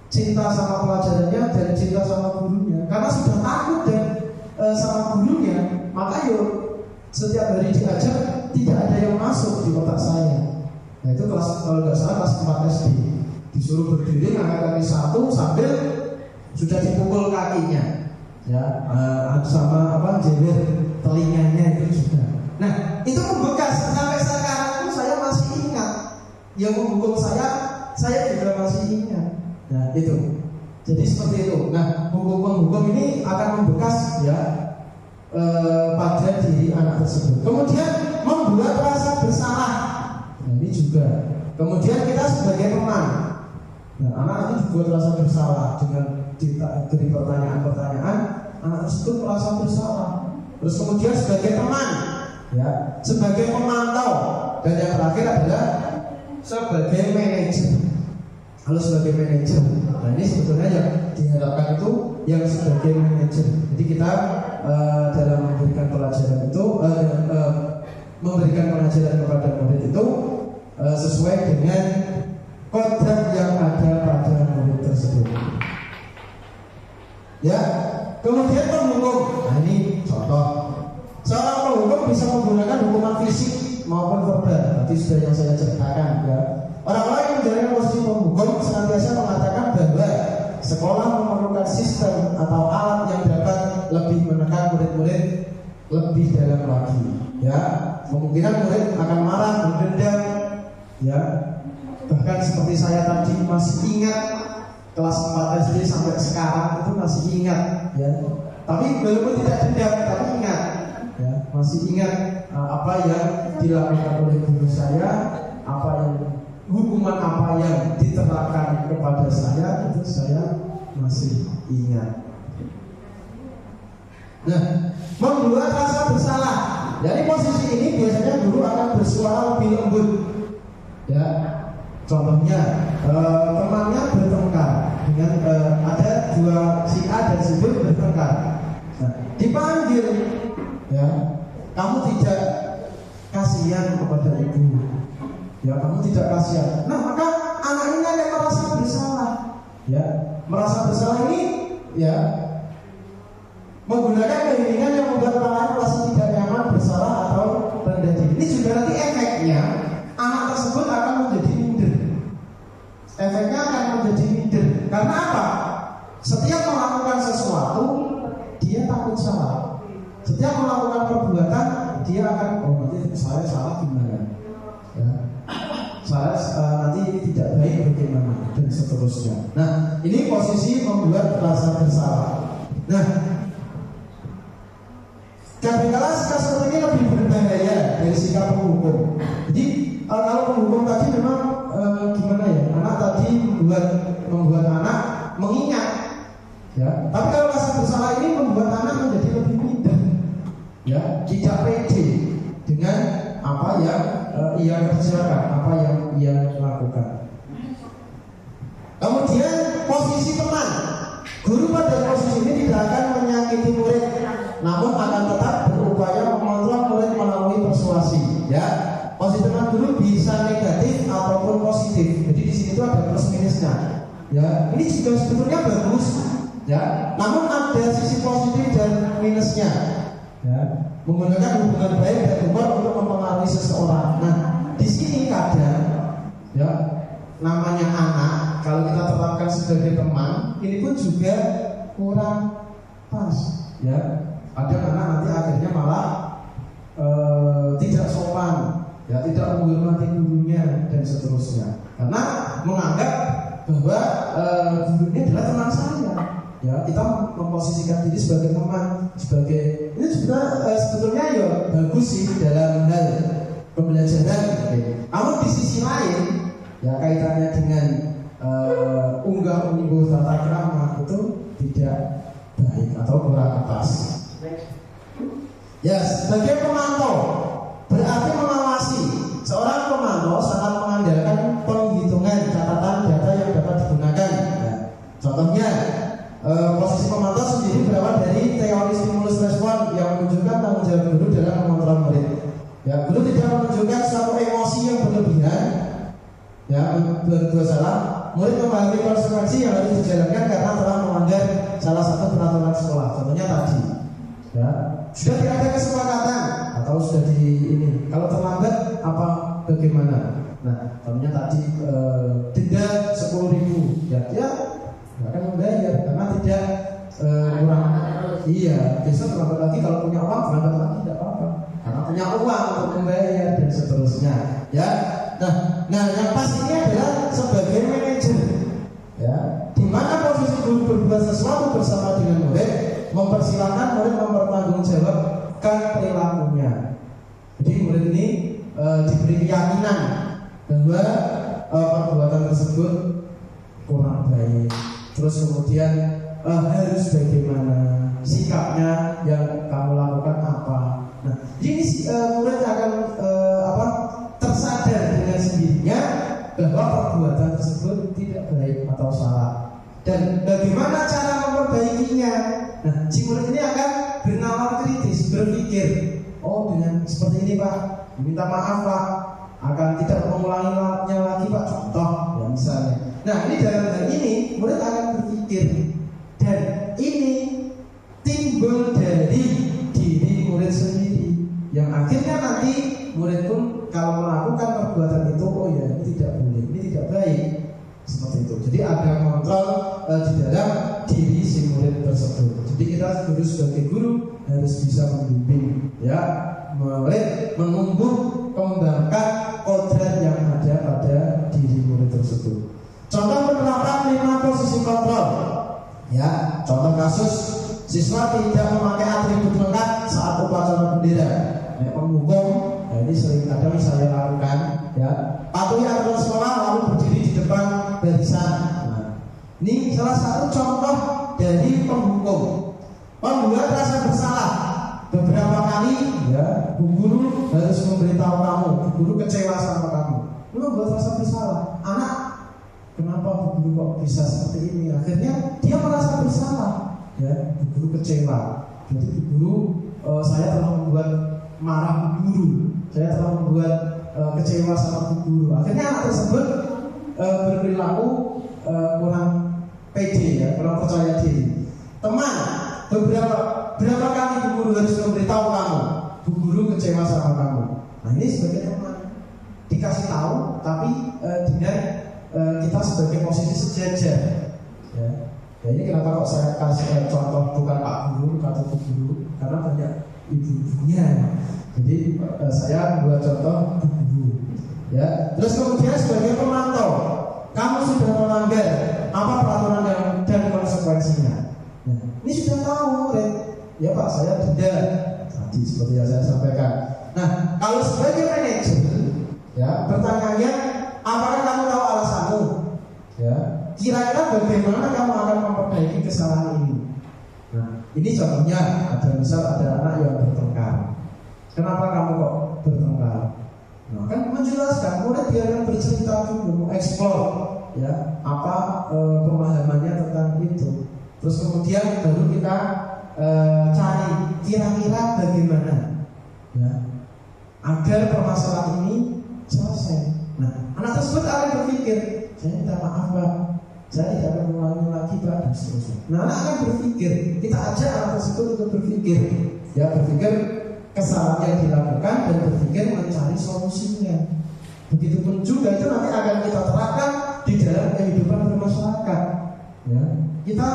cinta sama pelajarannya dan cinta sama gurunya. Karena sudah takut dan sama gurunya, maka yuk setiap hari diajar tidak ada yang masuk di otak saya. Nah, itu kelas, kalau nggak salah kelas 4 SD. disuruh berdiri angkat kaki satu sambil sudah dipukul kakinya, ya, sama jewer telinganya itu juga. Nah, itu membekas sampai sekarang itu saya masih ingat. Yang menghukum saya juga masih ingat. Nah, itu. Jadi seperti itu. Nah, hukum ini akan membekas ya pada diri anak tersebut. Kemudian membuat rasa bersalah. Nah, ini juga. Kemudian kita sebagai teman, nah, anak itu dibuat rasa bersalah dengan diberi pertanyaan-pertanyaan, anak tersebut merasa bersalah. Terus kemudian sebagai teman, ya, sebagai pemantau, dan yang terakhir adalah sebagai manajer. Kalau sebagai manajer, nah ini sebetulnya yang diharapkan itu yang sebagai manajer. Jadi kita dalam memberikan pelajaran itu memberikan pengajaran kepada murid itu sesuai dengan kodrat yang ada pada murid tersebut. Ya, kemudian penghukum. Nah ini contoh. Seorang penghukum bisa menggunakan hukuman fisik maupun verbal. Tadi sudah yang saya ceritakan ya. Orang-orang yang menjalankan posisi penghukum senantiasa mengatakan bahwa sekolah memerlukan sistem atau alat yang dapat lebih menekan murid-murid lebih dalam lagi. Ya, kemungkinan murid akan marah, berdendam, ya. Bahkan seperti saya tadi masih ingat kelas 4 SD sampai sekarang itu masih ingat, ya. Tapi walaupun tidak dendam, tapi ingat, ya. Masih ingat apa yang dilakukan oleh guru saya, hukuman apa yang diterapkan kepada saya, itu saya masih ingat. Nah, membuat rasa bersalah. Dari posisi ini biasanya guru akan bersuara lebih lembut. Ya, contohnya temannya bertengkar dengan ada dua, si A dan si B bertengkar. Nah, dipanggil, ya, kamu tidak kasihan kepada ibu, ya, kamu tidak kasihan. Nah, maka anak ini akan merasa bersalah, ya, merasa bersalah ini, ya, menggunakan keinginan yang membuat orang lain merasa tidak nyaman, bersalah atau rendah diri. Ini juga nanti efeknya anak tersebut akan menjadi minder. Efeknya akan menjadi minder. Karena apa? Setiap melakukan sesuatu dia takut salah. Setiap melakukan perbuatan dia akan nanti saya salah gimana? Ya. Saya nanti ini tidak baik bagaimana dan seterusnya. Nah, ini posisi membuat rasa bersalah. Nah, kadang-kala sikap seperti ini lebih berbahaya dari sikap penghukum. Jadi kalau penghukum tadi memang gimana ya? Anak tadi membuat anak mengingat, ya. Tapi kalau rasa bersalah ini membuat anak menjadi lebih minder, ya, tidak pede dengan apa yang ia kerjakan, apa yang ia lakukan. Kemudian posisi teman. Guru pada posisi ini tidak akan menyakiti murid, namun akan tetap berupaya mengontrol murid melalui persuasi. Ya, posisi teman guru bisa negatif ataupun positif. Jadi di sini itu ada plus minusnya. Ya, ini juga sebetulnya bagus. Ya, namun ada sisi positif dan minusnya. Ya, menggunakan hubungan baik dan humor untuk mempengaruhi seseorang. Nah, di sini kadang, ya, namanya anak, kalau kita tetapkan sebagai teman, ini pun juga kurang pas, ya. Ada anak nanti akhirnya malah tidak sopan, ya, tidak menghormati gurunya dan seterusnya, karena menganggap bahwa gurunya adalah teman saya. Ya, kita memposisikan diri sebagai teman, sebagai ini sebetulnya ya bagus sih dalam hal pembelajaran. Namun di sisi lain, ya, kaitannya dengan unggah-ungguh tata krama itu tidak baik atau kurang pas. Ya, sebagai pemantau berarti mengawasi. Seorang pemantau sangat mengandalkan penghitungan catatan data yang dapat digunakan. Ya, contohnya posisi pemantau sendiri berawal dari teori stimulus respon yang menunjukkan tanggung jawab guru dalam mengontrol murid. Ya, guru tidak menunjukkan suatu emosi yang berlebihan, ya, berdua salah. Murid memahami konsekuensi yang harus dijalankan karena telah melanggar salah satu peraturan sekolah. Contohnya tadi, ya, sudah tidak ada kesepakatan atau sudah ini. Kalau terlambat apa bagaimana? Nah, contohnya tadi denda 10.000 akan membayar karena tidak kurang. Iya, besok terlambat lagi kalau punya uang terlambat lagi tidak apa-apa karena punya uang untuk membayar dan seterusnya. Ya, nah yang pas ini adalah sebagai manajer. Ya, di mana posisi guru berbuat sesuatu bersama dengan murid, mempersilahkan murid mempertanggungjawabkan perilakunya. Jadi murid ini diberi keyakinan bahwa perbuatan tersebut kurang baik. Terus kemudian harus bagaimana sikapnya yang kamu lakukan apa. Nah, ini murid akan tersadar dengan sendirinya bahwa perbuatan tersebut tidak baik atau salah. Dan bagaimana cara memperbaikinya? Nah, si murid ini akan bernalar kritis, berpikir, oh dengan seperti ini Pak, minta maaf Pak, akan tidak mengulanginya lagi Pak, contoh ya misalnya. Nah ini dalam hal ini murid akan berpikir, dan ini timbul dari diri murid sendiri, yang akhirnya nanti murid pun kalau melakukan perbuatan itu, oh ya ini tidak boleh, ini tidak baik, seperti itu. Jadi ada kontrol di dalam diri si murid tersebut. Jadi kita guru sebagai guru harus bisa membimbing, ya, murid menumbuh kembangkan kodrat yang ada pada diri murid tersebut. Contoh penerapan 5 posisi kontrol. Ya, contoh kasus siswa tidak memakai atribut lengkap saat upacara bendera. Menghukum, nah ini sering kadang saya lakukan. Ya, patuhi aturan sekolah lalu berdiri di depan barisan. Nah, ini salah satu contoh dari penghukum. Membuat rasa bersalah. Beberapa kali, ya, bu guru harus memberitahu kamu, bu guru kecewa sama kamu. Lu membuat rasa bersalah. Anak, kenapa bu guru kok bisa seperti ini? Akhirnya dia merasa bersalah. Ya, bu guru kecewa. Jadi bu guru, saya telah membuat marah bu guru. Saya telah membuat kecewa sama bu guru. Akhirnya anak tersebut berperilaku kurang pede, ya, kurang percaya diri. Teman, berapa kali bu guru harus memberitahu kamu, bu guru kecewa sama kamu. Nah ini sebagai teman dikasih tahu, tapi dengan kita sebagai posisi sejajar. Ya, ini kenapa kok saya kasih contoh bukan pak guru atau bu guru, karena banyak ibu-ibunya. Jadi saya buat contoh bu guru. Ya, terus kemudian sebagai pemantau, kamu sudah melanggar apa peraturan dan konsekuensinya. Nah, ini sudah tahu, murid. Ya Pak, saya denda tadi seperti yang saya sampaikan. Nah, kalau sebagai manajer, ya, pertanyaannya, apakah kamu tahu alasanmu? Ya, kira-kira bagaimana kamu akan memperbaiki kesalahan ini? Nah, ini contohnya ada misal ada anak yang bertengkar. Kenapa kamu kok bertengkar? Nah, kan menjelaskan, murid biarkan bercerita dulu, eksplor, ya, apa pemahamannya tentang itu. Terus kemudian baru kita cari kira-kira bagaimana, ya, agar permasalahan ini selesai. Nah, anak tersebut akan berpikir, saya minta maaf Pak, saya tidak akan mengulangi lagi Pak, dan seterusnya. Nah, anak akan berpikir, kita ajak anak tersebut untuk berpikir, ya, berpikir kesalahan yang dilakukan dan berpikir mencari solusinya. Begitupun juga itu nanti akan kita terapkan di dalam kehidupan bermasyarakat. Ya, kita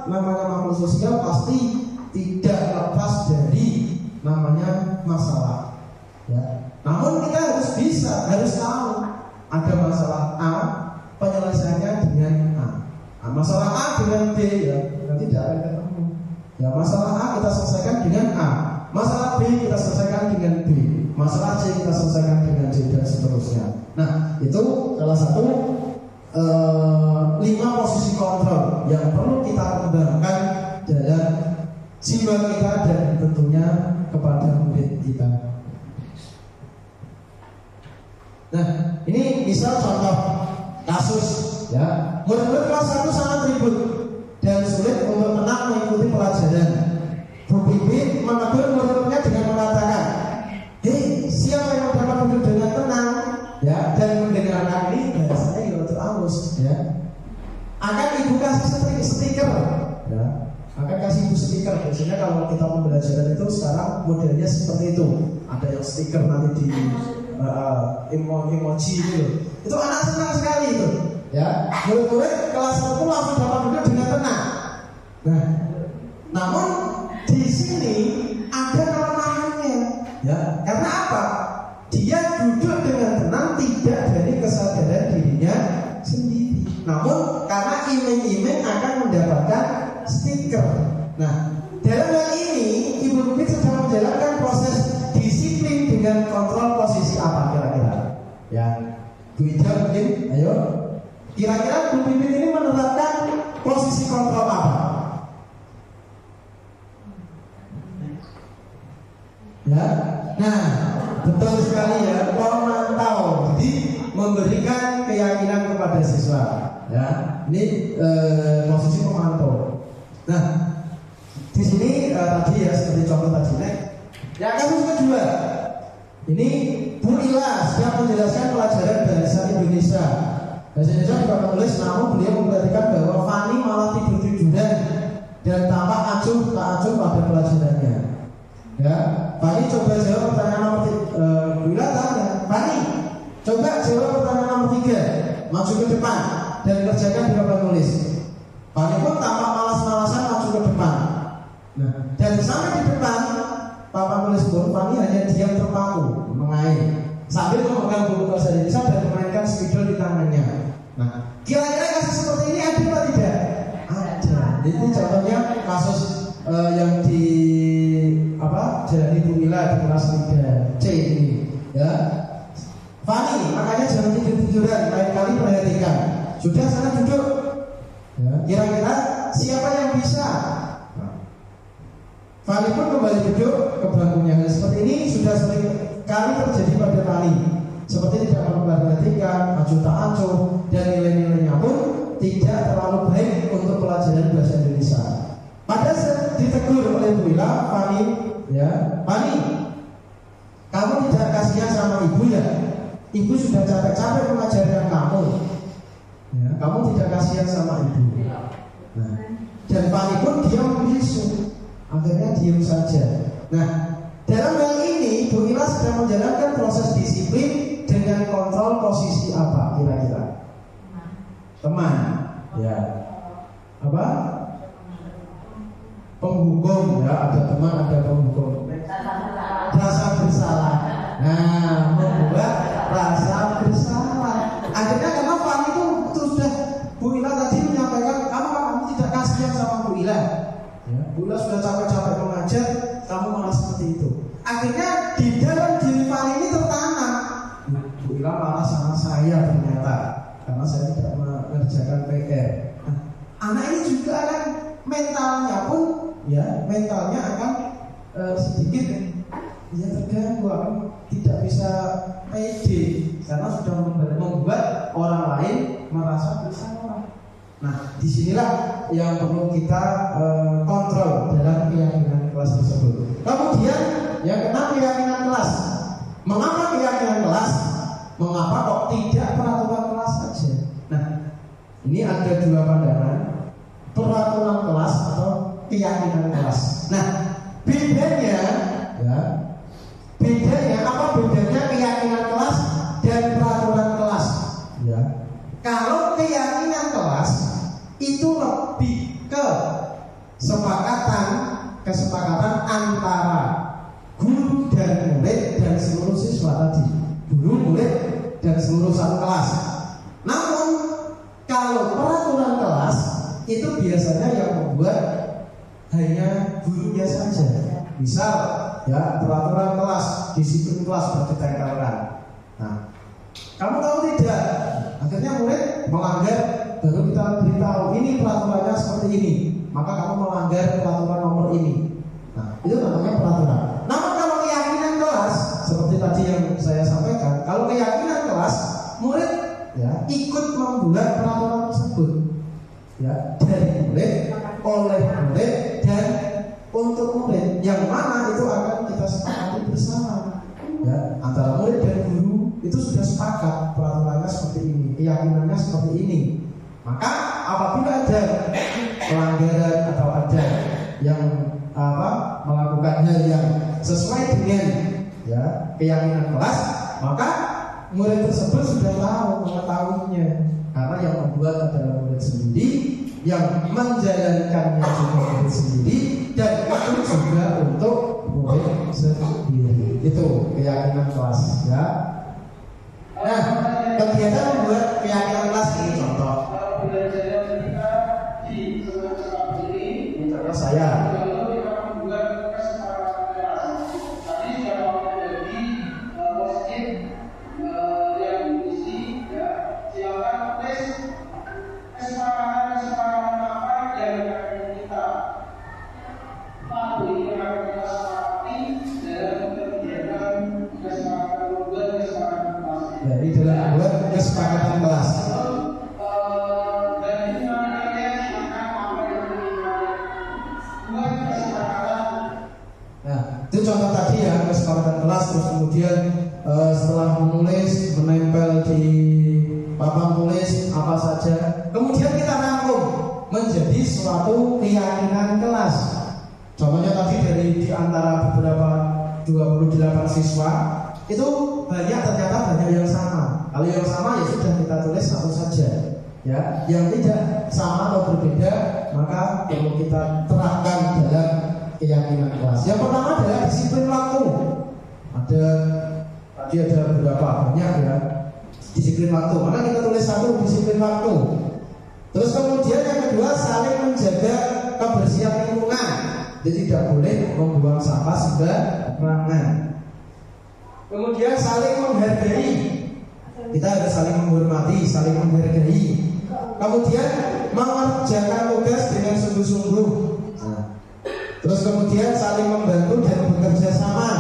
namanya makhluk sosial pasti tidak lepas dari namanya masalah. Ya, namun kita harus bisa, harus tahu ada masalah A, penyelesaiannya dengan A. Nah, masalah A dengan B, ya, nanti tidak akan ketemu. Ya, masalah A kita selesaikan dengan A, masalah B kita selesaikan dengan B, masalah C kita selesaikan dengan C, dan seterusnya. Nah, itu salah satu 5 posisi kontrol yang perlu kita kembangkan dalam jiwa kita dan tentunya kepada murid kita. Nah, ini misal contoh kasus, ya, murid-murid kelas 1 sangat ribut dan sulit untuk tenang mengikuti pelajaran. Bu Bibi menegur murid-muridnya dengan mengatakan, hei, siapa yang dapat duduk dengan tenang, ya, dan mendengarkan ini, bahasanya yaitu halus, ya, akan ibu kasih stiker, ya, akan kasih ibu stiker. Biasanya kalau kita pembelajaran itu sekarang modelnya seperti itu, ada yang stiker nanti di emoji itu. Itu anak senang sekali itu, ya. Murid-murid kelas 1 langsung dapat duduk dengan mendapatkan stiker. Nah, dalam hal ini Ibu Bibit sedang menjalankan proses disiplin dengan kontrol posisi apa kira-kira? Ya, Bu Ida mungkin, ayo. Kira-kira Bu Bibit ini menerapkan posisi kontrol apa? Ya, nah betul sekali ya, memantau, jadi memberikan keyakinan kepada siswa. Ya, ini posisi pemantau. Nah, di sini tadi ya seperti contoh tadi nek. Ya kasus kedua, ini Bu Ila sedang menjelaskan pelajaran bahasa Indonesia. Bahasa Indonesia juga menulis, namun beliau memperhatikan bahwa Fani malah tidur-tiduran dan tampak acuh tak acuh pada pelajarannya. Ya, Fani coba jawab pertanyaan nomor 3. Bu Ila tanya, Fani, coba jawab pertanyaan nomor 3, maju ke depan dan kerjakan di papan tulis. Fani pun tampak malas-malasan maju ke depan. Nah, dan sampai di depan papan tulis pun Fani hanya diam terpaku mengain sambil memegang buku bahasa Indonesia dan memainkan spidol di tangannya. Nah, kira-kira kasus seperti ini ada atau tidak? Ada. Ini contohnya kasus yang di dari Bu Ila di kelas 3C ini. Ya, Fani, makanya jangan tidur-tiduran, lain kali perhatikan. Sudah sana duduk. Ya, kira-kira siapa yang bisa? Fani pun kembali duduk ke bangkunya. Seperti ini sudah sering kali terjadi pada Fani. Seperti tidak memperhatikan, acuh tak acuh, dan nilai-nilainya pun tidak terlalu baik untuk pelajaran bahasa Indonesia. Pada saat ditegur oleh Bu Ila, Fani, ya, Fani, kamu tidak kasihan sama ibu ya? Ibu sudah capek-capek mengajarkan kamu. Ya, kamu tidak kasihan sama ibu. Nah, dan Fani pun diam membisu. Akhirnya diam saja. Nah, dalam hal ini Bu Ila sedang menjalankan proses disiplin dengan kontrol posisi apa kira-kira? Teman. Ya. Apa? Penghukum, ya, ada teman, ada penghukum. Rasa bersalah. Nah, membuat rasa bersalah. Akhirnya karena Fani itu sudah Bu Ila tadi menyampaikan, kamu tidak kasihan sama Bu Ila. Ya, Bu Ila sudah capek-capek mengajar, kamu malah seperti itu. Akhirnya di dalam diri Fani ini tertanam, Bu Ila malah sama saya ternyata, karena saya tidak mengerjakan PR. Nah, anak ini juga akan mentalnya pun, ya, mentalnya akan sedikit ya terganggu, akan tidak bisa pede karena sudah membuat orang lain merasa bersalah. Nah, disinilah yang perlu kita kontrol dalam keyakinan kelas tersebut. Kemudian yang keenam, keyakinan kelas. Mengapa keyakinan kelas? Mengapa kok tidak peraturan kelas saja? Nah, ini ada dua pandangan, peraturan kelas atau keyakinan kelas. Nah, bedanya, ya, bedanya apa? Bedanya keyakinan kelas dan peraturan kelas. Ya, kalau keyakinan kelas itu lebih ke kesepakatan antara guru dan murid dan seluruh siswa tadi, guru, murid, dan seluruh satu kelas. Namun kalau peraturan kelas itu biasanya yang membuat hanya gurunya saja. Misal, ya, peraturan kelas, disiplin kelas berketerangan. Nah, kamu tahu tidak? Akhirnya murid melanggar, baru kita beritahu ini peraturannya seperti ini, maka kamu melanggar peraturan nomor ini. Nah, itu namanya peraturan. Namun kalau keyakinan kelas, seperti tadi yang saya sampaikan, kalau keyakinan kelas, murid, ya, ikut membuat peraturan tersebut, ya, dari murid, oleh murid, dan untuk murid, yang mana itu akan kita sepakati bersama, ya, antara murid dan guru itu sudah sepakat peraturannya seperti ini, keyakinannya seperti ini. Maka apabila ada pelanggaran atau ada yang melakukan hal yang sesuai dengan, ya, keyakinan kelas, maka murid tersebut sudah tahu mengetahuinya, karena yang membuat adalah murid sendiri, yang menjalankannya juga murid sendiri, dan itu juga untuk murid sendiri. Itu keyakinan kelas, ya. Nah, kegiatan membuat keyakinan kelas ini contoh. Belajarnya ketika di contohnya saya. Jadi dalam membuat kesepakatan kelas. Nah, itu contoh tadi ya, kesepakatan kelas. Terus kemudian setelah menulis, menempel di papan tulis apa saja, kemudian kita rangkum menjadi suatu keyakinan kelas. Contohnya tadi di antara beberapa 28 siswa itu ternyata banyak yang sama. Kalau yang sama ya sudah kita tulis satu saja. Ya, yang tidak sama atau berbeda maka perlu kita terapkan dalam keyakinan kelas. Yang pertama adalah disiplin waktu. Tadi ada beberapa banyak ya disiplin waktu. Maka kita tulis satu disiplin waktu. Terus kemudian yang kedua saling menjaga kebersihan lingkungan. Jadi tidak boleh membuang sampah sembarangan. Kemudian saling menghargai. Kita harus saling menghormati, saling menghargai. Kemudian mengerjakan tugas dengan sungguh-sungguh. Terus kemudian saling membantu dan bekerja sama.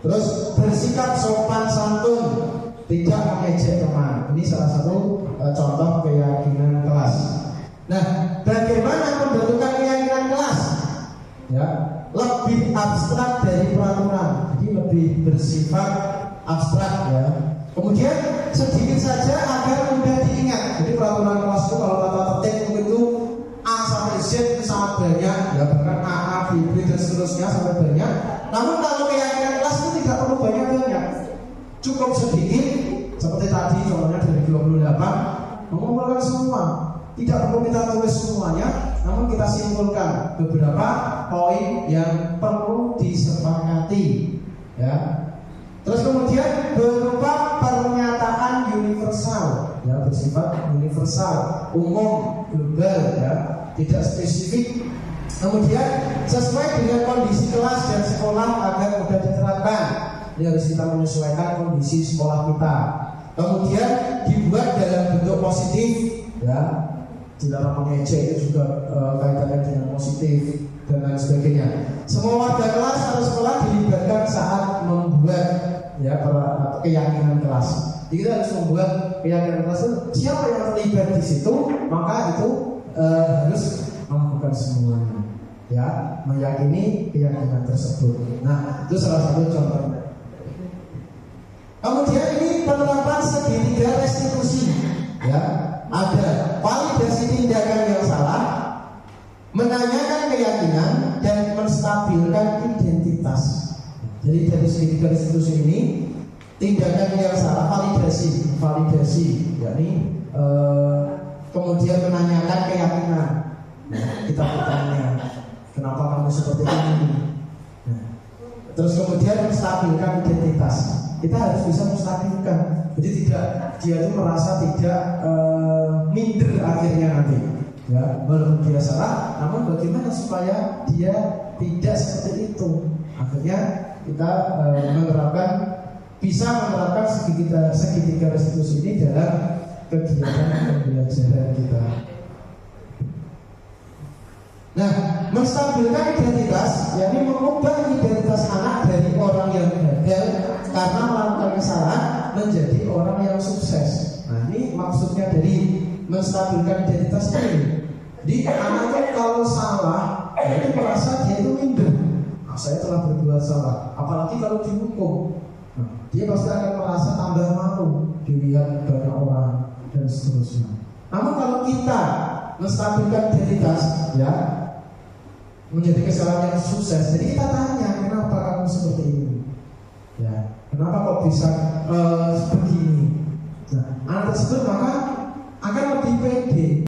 Terus bersikap sopan santun, tidak mengejek teman. Ini salah satu contoh keyakinan kelas. Nah, bagaimana membentukkan keyakinan kelas? Ya, lebih abstrak dari peraturan, jadi lebih bersifat abstrak ya. Kemudian sedikit saja agar mudah diingat. Jadi peraturan kelas itu kalau tata tertib mungkin itu A sampai Z itu sangat banyak ya, bahkan A, B, B dan seterusnya sampai banyak. Namun kalau keyakinan kelas itu tidak perlu banyak-banyak, cukup sedikit seperti tadi contohnya dari 28 mengumpulkan semua. Tidak perlu kita tulis semuanya, namun kita simpulkan beberapa poin yang perlu disepakati ya. Terus kemudian berupa pernyataan universal ya, bersifat universal, umum, global ya, tidak spesifik. Kemudian sesuai dengan kondisi kelas dan sekolah agar mudah diterapkan. Ini harus kita menyesuaikan kondisi sekolah kita. Kemudian dibuat dalam bentuk positif ya, dilarang mengejek itu juga kaitannya dengan positif dan lain sebagainya. Semua warga kelas atau sekolah dilibatkan saat membuat ya keyakinan kelas. Jadi kita harus membuat keyakinan kelas itu siapa yang terlibat di situ, maka itu harus melakukan semuanya ya, meyakini keyakinan tersebut. Nah, itu salah satu contohnya. Kemudian ini penerapan segitiga restitusi ya. Ada validasi tindakan yang salah, menanyakan keyakinan, dan menstabilkan identitas. Jadi dari segitiga restitusi ini, tindakan yang salah validasi, yakni kemudian menanyakan keyakinan. Kita bertanya, kenapa kamu seperti ini? Terus kemudian menstabilkan identitas. Kita harus bisa menstabilkan. Jadi dia itu merasa tidak minder akhirnya nanti. Ya, walaupun dia salah, namun bagaimana supaya dia tidak seperti itu? Akhirnya kita bisa menerapkan segitiga restitusi ini dalam kegiatan pembelajaran kita. Nah, menstabilkan identitas, yakni mengubah identitas anak dari orang yang gagal karena melakukan kesalahan menjadi orang yang sukses. Nah, ini maksudnya dari menstabilkan identitas ini. Jadi anak itu kalau salah, itu merasa dia itu minder. Nah, saya telah berbuat salah. Apalagi kalau dihukum, nah, dia pasti akan merasa tambah malu dilihat banyak orang dan seterusnya. Namun kalau kita menstabilkan identitas, ya, menjadi kesalahan yang sukses. Jadi kita tanya, kenapa kamu seperti ini? Ya, kenapa kok bisa begini? Nah, anak tersebut maka akan lebih pede